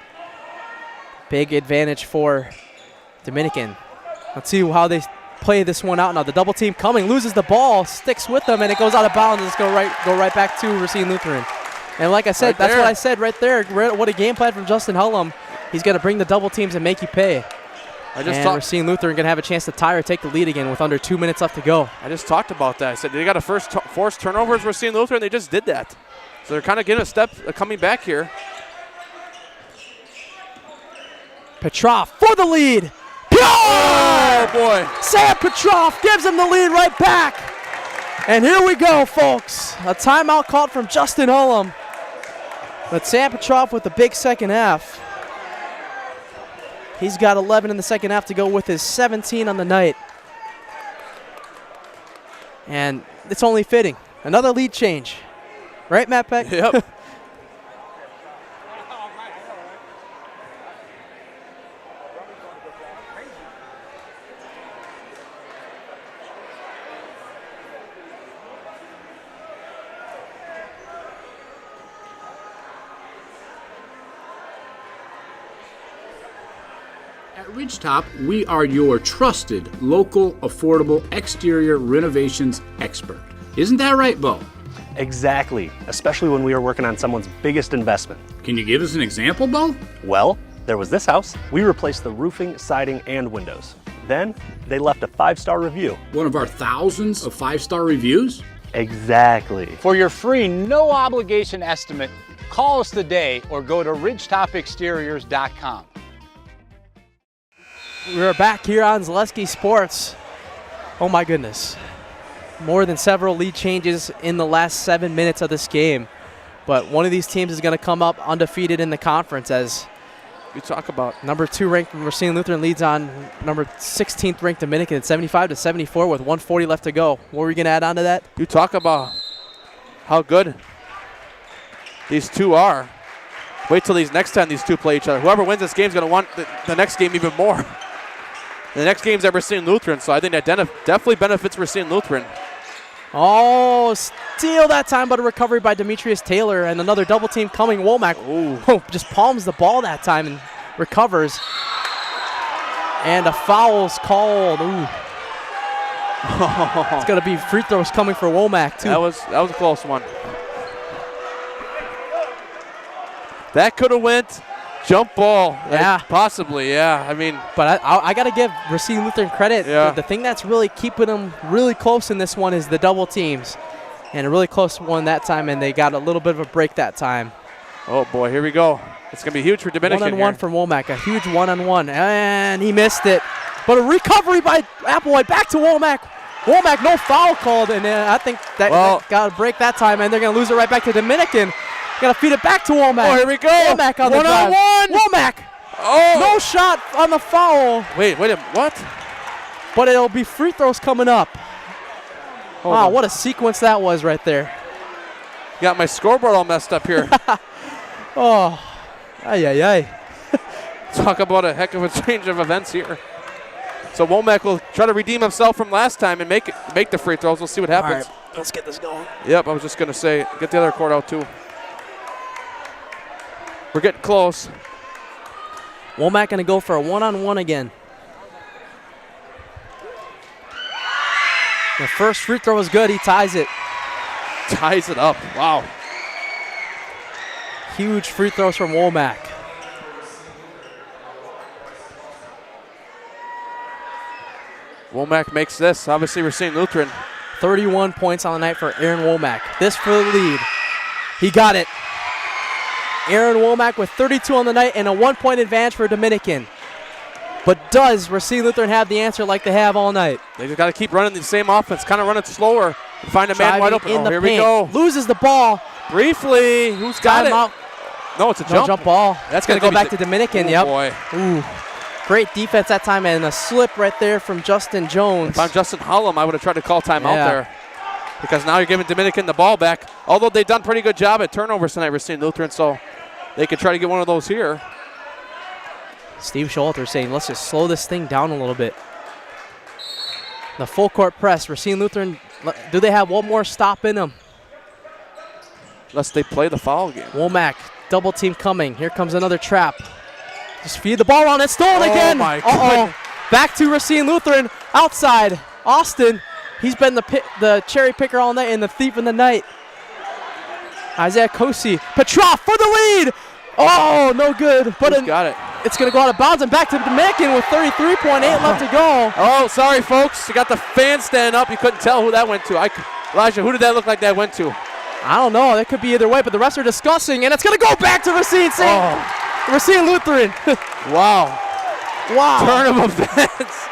Big advantage for Dominican. Let's see how they play this one out now. The double team coming, loses the ball, sticks with them, and it goes out of bounds. Let's go right back to Racine Lutheran. And like I said, that's what I said right there. What a game plan from Justin Hullum. He's going to bring the double teams and make you pay. And Racine Lutheran going to have a chance to tie or take the lead again with under 2 minutes left to go. I just talked about that. I said they got a forced turnovers. Racine Lutheran, they just did that. So they're kind of getting a step coming back here. Petrov for the lead. Oh, boy. Sam Petrov gives him the lead right back. And here we go, folks. A timeout called from Justin Hullum. But Sam Petrov with the big second half. He's got 11 in the second half to go with his 17 on the night. And it's only fitting. Another lead change. Right, Matt Peck? Yep. At Ridgetop, we are your trusted, local, affordable exterior renovations expert. Isn't that right, Bo? Exactly, especially when we are working on someone's biggest investment. Can you give us an example, Bo? Well, there was this house. We replaced the roofing, siding, and windows. Then, they left a 5-star review. One of our thousands of 5-star reviews? Exactly. For your free, no obligation estimate, call us today or go to ridgetopexteriors.com. We're back here on Zaleski Sports. Oh my goodness. More than several lead changes in the last 7 minutes of this game. But one of these teams is going to come up undefeated in the conference, as you talk about number 2 ranked Racine Lutheran leads on number 16th ranked Dominican at 75-74 with 1:40 left to go. What were we going to add on to that? You talk about how good these two are. Wait till next time these two play each other. Whoever wins this game is going to want the next game even more. The next game's at Racine Lutheran, so I think that definitely benefits Racine Lutheran. Oh, steal that time, but a recovery by Demetrius Taylor, and another double team coming. Womack just palms the ball that time and recovers. And a foul's called. Ooh. It's going to be free throws coming for Womack, too. That was a close one. That could have went. Jump ball. Yeah. Possibly, yeah. I mean. But I got to give Racine Lutheran credit. Yeah. The thing that's really keeping them really close in this one is the double teams. And a really close one that time, and they got a little bit of a break that time. Oh, boy, here we go. It's going to be huge for Dominican. One-on-one from Womack. A huge one-on-one. And he missed it. But a recovery by Applewhite. Back to Womack. Womack, no foul called. And I think that got a break that time, and they're going to lose it right back to Dominican. Got to feed it back to Womack. Oh, here we go. Womack on the drive. One-on-one. Womack. Oh! No shot on the foul. Wait a minute. What? But it'll be free throws coming up. Wow, what a sequence that was right there. Got my scoreboard all messed up here. Oh, ay. Talk about a heck of a change of events here. So Womack will try to redeem himself from last time and make the free throws. We'll see what happens. All right, let's get this going. Yep, I was just going to say, get the other court out too. We're getting close. Womack going to go for a one-on-one again. The first free throw was good. He ties it. Ties it up. Wow. Huge free throws from Womack. Womack makes this. Obviously, Racine Lutheran. 31 points on the night for Aaron Womack. This for the lead. He got it. Aaron Womack with 32 on the night and a 1-point advantage for Dominican. But does Racine Lutheran have the answer like they have all night? They just got to keep running the same offense, kind of run it slower, and find a man wide open. In the here paint. we go. Loses the ball. Briefly, who's got it? Out. No, it's a No jump ball. That's going to go back to Dominican. Oh, yep. Boy. Ooh. Great defense that time and a slip right there from Justin Jones. If I'm Justin Hullum, I would have tried to call timeout there. Because now you're giving Dominican the ball back. Although they've done pretty good job at turnovers tonight, Racine Lutheran, so they could try to get one of those here. Steve Scholter saying, let's just slow this thing down a little bit. The full court press. Racine Lutheran, do they have one more stop in them? Unless they play the foul game. Womack, double team coming. Here comes another trap. Just feed the ball on it. Stolen again. My goodness. Back to Racine Lutheran. Outside. Austin. He's been the cherry picker all night and the thief in the night. Isaiah Kosi. Petrov for the lead. Oh, no good. But got it. It's going to go out of bounds and back to Dominican with 33.8 left to go. Oh, sorry, folks. You got the fan standing up. You couldn't tell who that went to. Elijah, who did that look like that went to? I don't know. That could be either way, but the rest are discussing, and it's going to go back to Racine Racine Lutheran. Wow. Turn of events.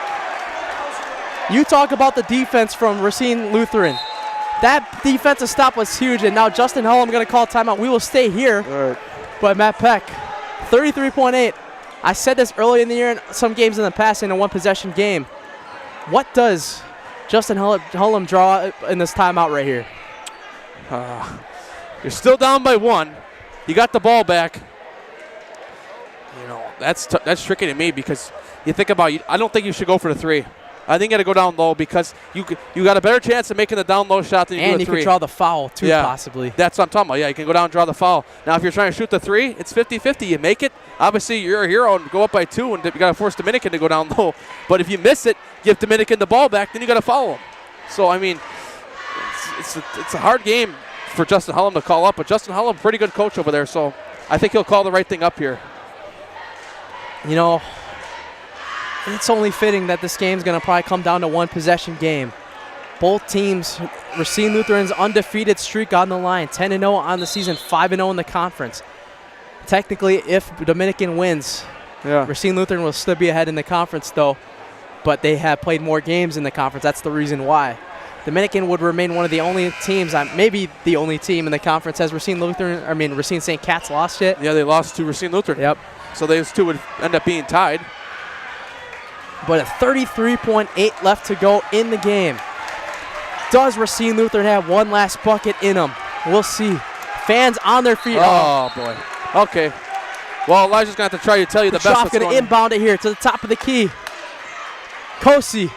You talk about the defense from Racine Lutheran. That defensive stop was huge, and now Justin Hullum going to call timeout. We will stay here. Right. But Matt Peck, 33.8. I said this early in the year in some games in the past in a one-possession game. What does Justin Hullum draw in this timeout right here? You're still down by one. You got the ball back. You know, that's tricky to me because you think about I don't think you should go for the three. I think you got to go down low because you got a better chance of making the down low shot than you do a three. And you could draw the foul, too, possibly. That's what I'm talking about. Yeah, you can go down and draw the foul. Now, if you're trying to shoot the three, it's 50-50. You make it. Obviously, you're a hero and go up by two, and you got to force Dominican to go down low. But if you miss it, give Dominican the ball back, then you got to follow him. So, I mean, it's a hard game for Justin Hullum to call up. But Justin Hullum, pretty good coach over there, so I think he'll call the right thing up here. You know, it's only fitting that this game's going to probably come down to one possession game. Both teams, Racine Lutheran's undefeated streak on the line, 10-0 on the season, 5-0 in the conference. Technically, if Dominican wins, Racine Lutheran will still be ahead in the conference, though, but they have played more games in the conference. That's the reason why. Dominican would remain one of the only teams, maybe the only team in the conference. Has Racine St. Cat's lost yet? Yeah, they lost to Racine Lutheran. Yep. So those two would end up being tied. But a 33.8 left to go in the game. Does Racine Lutheran have one last bucket in them? We'll see. Fans on their feet. Oh, boy. Okay. Well, Elijah's going to have to try to tell you the best. Petrov going to inbound it here to the top of the key. Kosi.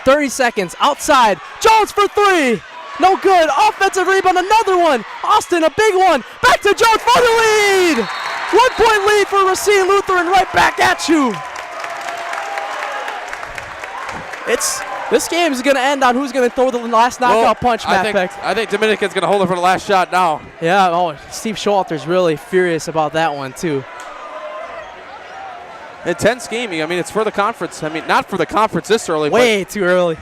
30 seconds. Outside. Jones for three. No good. Offensive rebound. Another one. Austin, a big one. Back to Jones for the lead. 1 point lead for Racine Lutheran. Right back at you. This game is going to end on who's going to throw the last knockout punch, Matt Peck. I think Dominican's going to hold it for the last shot now. Yeah, Steve Scholter's really furious about that one, too. Intense gaming. I mean, it's for the conference. I mean, not for the conference this early. Way too early.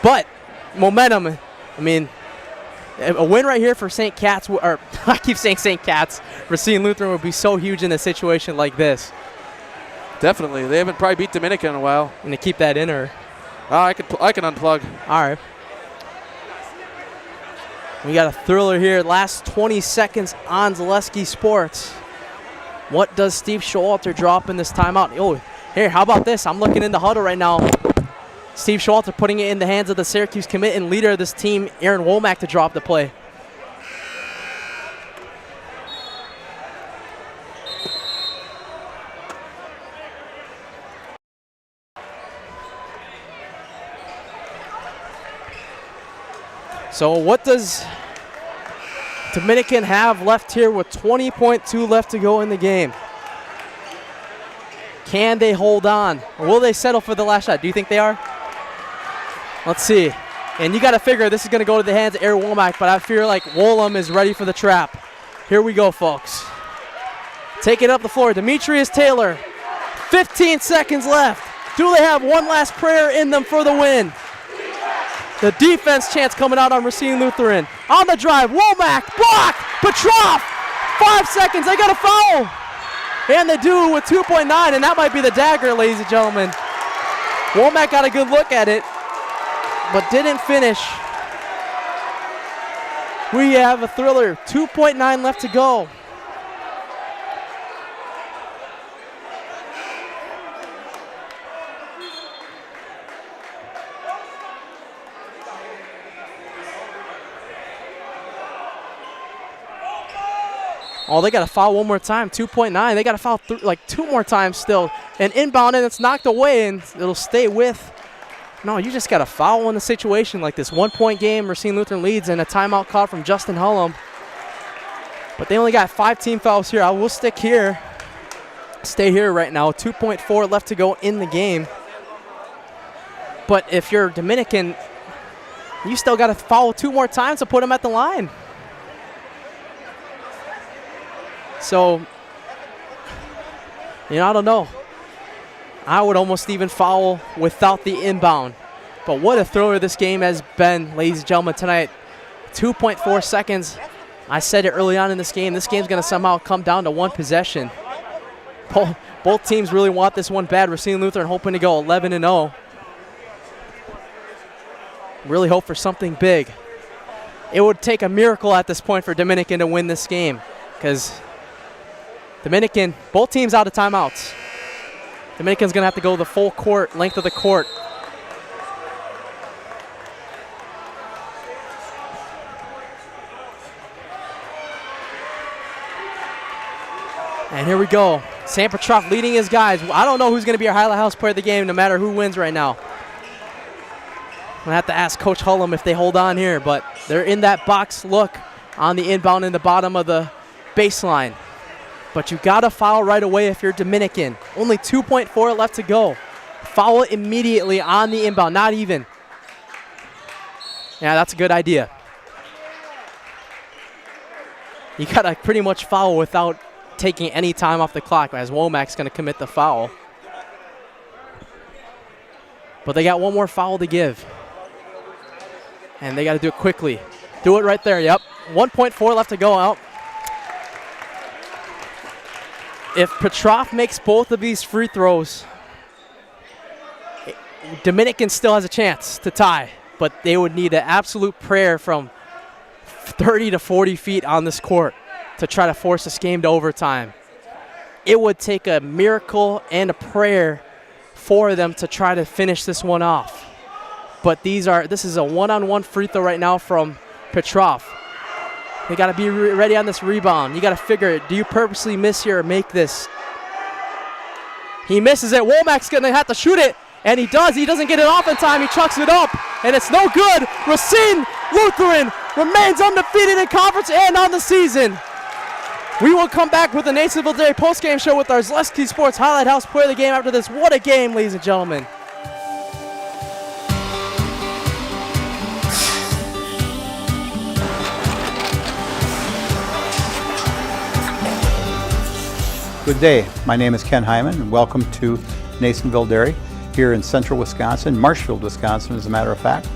But momentum, I mean, a win right here for St. Cat's, or I keep saying St. Cat's, Racine Lutheran would be so huge in a situation like this. Definitely. They haven't probably beat Dominican in a while. And to keep that in her. I can unplug. All right. We got a thriller here. Last 20 seconds on Zaleski Sports. What does Steve Showalter drop in this timeout? Oh, here, how about this? I'm looking in the huddle right now. Steve Showalter putting it in the hands of the Syracuse commit and leader of this team, Aaron Womack, to drop the play. So what does Dominican have left here with 20.2 left to go in the game? Can they hold on? Or will they settle for the last shot? Do you think they are? Let's see. And you got to figure this is going to go to the hands of Aaron Womack, but I feel like Wollum is ready for the trap. Here we go, folks. Take it up the floor. Demetrius Taylor. 15 seconds left. Do they have one last prayer in them for the win? The defense chance coming out on Racine Lutheran. On the drive, Womack, block, Petrov, 5 seconds, they got a foul. And they do with 2.9, and that might be the dagger, ladies and gentlemen. Womack got a good look at it, but didn't finish. We have a thriller, 2.9 left to go. Oh, they got to foul one more time, 2.9. They got to foul like two more times still. And inbound, and it's knocked away, and it'll stay with. No, you just got to foul in a situation like this. 1 point game, Racine Lutheran leads, and a timeout call from Justin Hullum. But they only got 5 team fouls here. I will stick here. Stay here right now. 2.4 left to go in the game. But if you're Dominican, you still got to foul 2 more times to put them at the line. So, I don't know. I would almost even foul without the inbound. But what a thriller this game has been, ladies and gentlemen, tonight. 2.4 seconds. I said it early on in this game. This game's going to somehow come down to 1 possession. Both teams really want this one bad. Racine Lutheran hoping to go 11-0. Really hope for something big. It would take a miracle at this point for Dominican to win this game, because Dominican, both teams out of timeouts. Dominican's going to have to go the full court, length of the court. And here we go. Sam Petrov leading his guys. I don't know who's going to be our highlight house player of the game, no matter who wins right now. I'm going to have to ask Coach Hullum if they hold on here, but they're in that box look on the inbound in the bottom of the baseline. But you got to foul right away if you're Dominican. Only 2.4 left to go. Foul immediately on the inbound, not even. Yeah, that's a good idea. You got to pretty much foul without taking any time off the clock, as Womack's going to commit the foul. But they got one more foul to give. And they got to do it quickly. Do it right there, yep. 1.4 left to go out. If Petrov makes both of these free throws, Dominican still has a chance to tie, but they would need an absolute prayer from 30 to 40 feet on this court to try to force this game to overtime. It would take a miracle and a prayer for them to try to finish this one off. But this is a one-on-one free throw right now from Petrov. They got to be ready on this rebound. You got to figure, do you purposely miss here or make this? He misses it. Womack's going to have to shoot it, and he does. He doesn't get it off in time. He chucks it up, and it's no good. Racine Lutheran remains undefeated in conference and on the season. We will come back with the Nasonville Dairy postgame show with our Zaleski Sports Highlight House player of the game after this. What a game, ladies and gentlemen. Good day. My name is Ken Hyman, and welcome to Nasonville Dairy here in central Wisconsin, Marshfield, Wisconsin, as a matter of fact.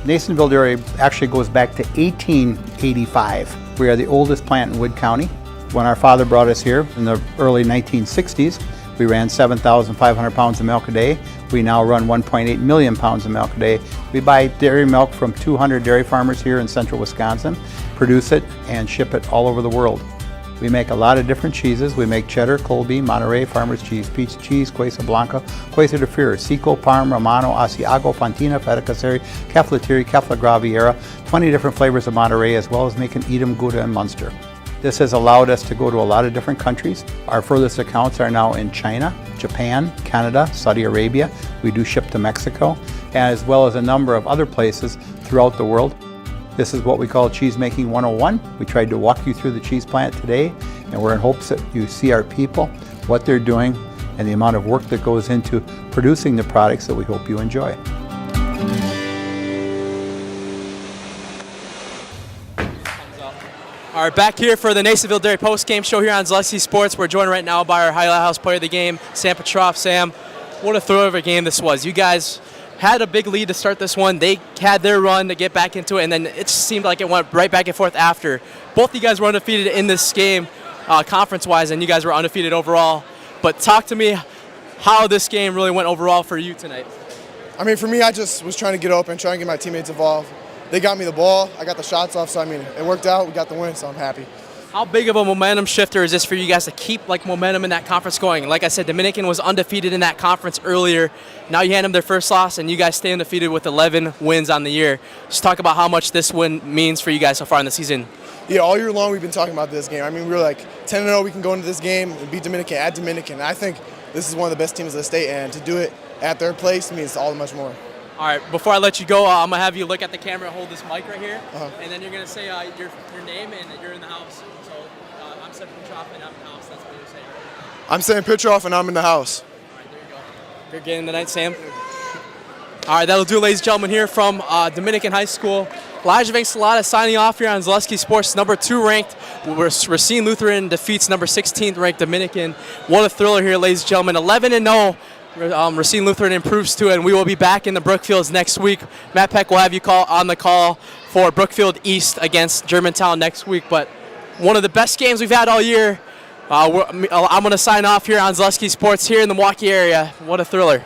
Nasonville Dairy actually goes back to 1885. We are the oldest plant in Wood County. When our father brought us here in the early 1960s, we ran 7,500 pounds of milk a day. We now run 1.8 million pounds of milk a day. We buy dairy milk from 200 dairy farmers here in central Wisconsin, produce it, and ship it all over the world. We make a lot of different cheeses. We make cheddar, Colby, Monterey, Farmer's Cheese, Peach Cheese, Quesa Blanca, Quesa de Fir, Seco, Parm, Romano, Asiago, Fontina, Feta Caseri, Caflateri, Cafla Graviera, 20 different flavors of Monterey, as well as making Edam, Gouda, and Munster. This has allowed us to go to a lot of different countries. Our furthest accounts are now in China, Japan, Canada, Saudi Arabia. We do ship to Mexico, as well as a number of other places throughout the world. This is what we call Cheese Making 101. We tried to walk you through the cheese plant today, and we're in hopes that you see our people, what they're doing, and the amount of work that goes into producing the products that we hope you enjoy. All right, back here for the Nasonville Dairy post-game show here on Zaleski Sports. We're joined right now by our highlight house player of the game, Sam Petroff. Sam, what a throw of a game this was. You guys had a big lead to start this one. They had their run to get back into it, and then it just seemed like it went right back and forth after. Both of you guys were undefeated in this game, conference-wise, and you guys were undefeated overall. But talk to me how this game really went overall for you tonight. I mean, for me, I just was trying to get open, trying to get my teammates involved. They got me the ball. I got the shots off, so I mean, it worked out. We got the win, so I'm happy. How big of a momentum shifter is this for you guys to keep momentum in that conference going? Like I said, Dominican was undefeated in that conference earlier. Now you hand them their first loss, and you guys stay undefeated with 11 wins on the year. Just talk about how much this win means for you guys so far in the season. Yeah, all year long we've been talking about this game. I mean, we were like 10-0. We can go into this game and beat Dominican at Dominican. And I think this is one of the best teams in the state, and to do it at their place means all that much more. All right, before I let you go, I'm going to have you look at the camera and hold this mic right here. And then you're going to say your name and you're in the house. So I'm Sam Petroff and I'm in the house. That's what you're saying. I'm Sam Petroff and I'm in the house. All right, there you go. Good game tonight, Sam. All right, that'll do, ladies and gentlemen, here from Dominican High School. Elijah Vincelata signing off here on Zaleski Sports. Number 2 ranked Racine Lutheran defeats number 16th ranked Dominican. What a thriller here, ladies and gentlemen. 11-0. Racine Lutheran improves to it, and we will be back in the Brookfields next week. Matt Peck will have you on the call for Brookfield East against Germantown next week. But one of the best games we've had all year. I'm going to sign off here on Zaleski Sports here in the Milwaukee area. What a thriller.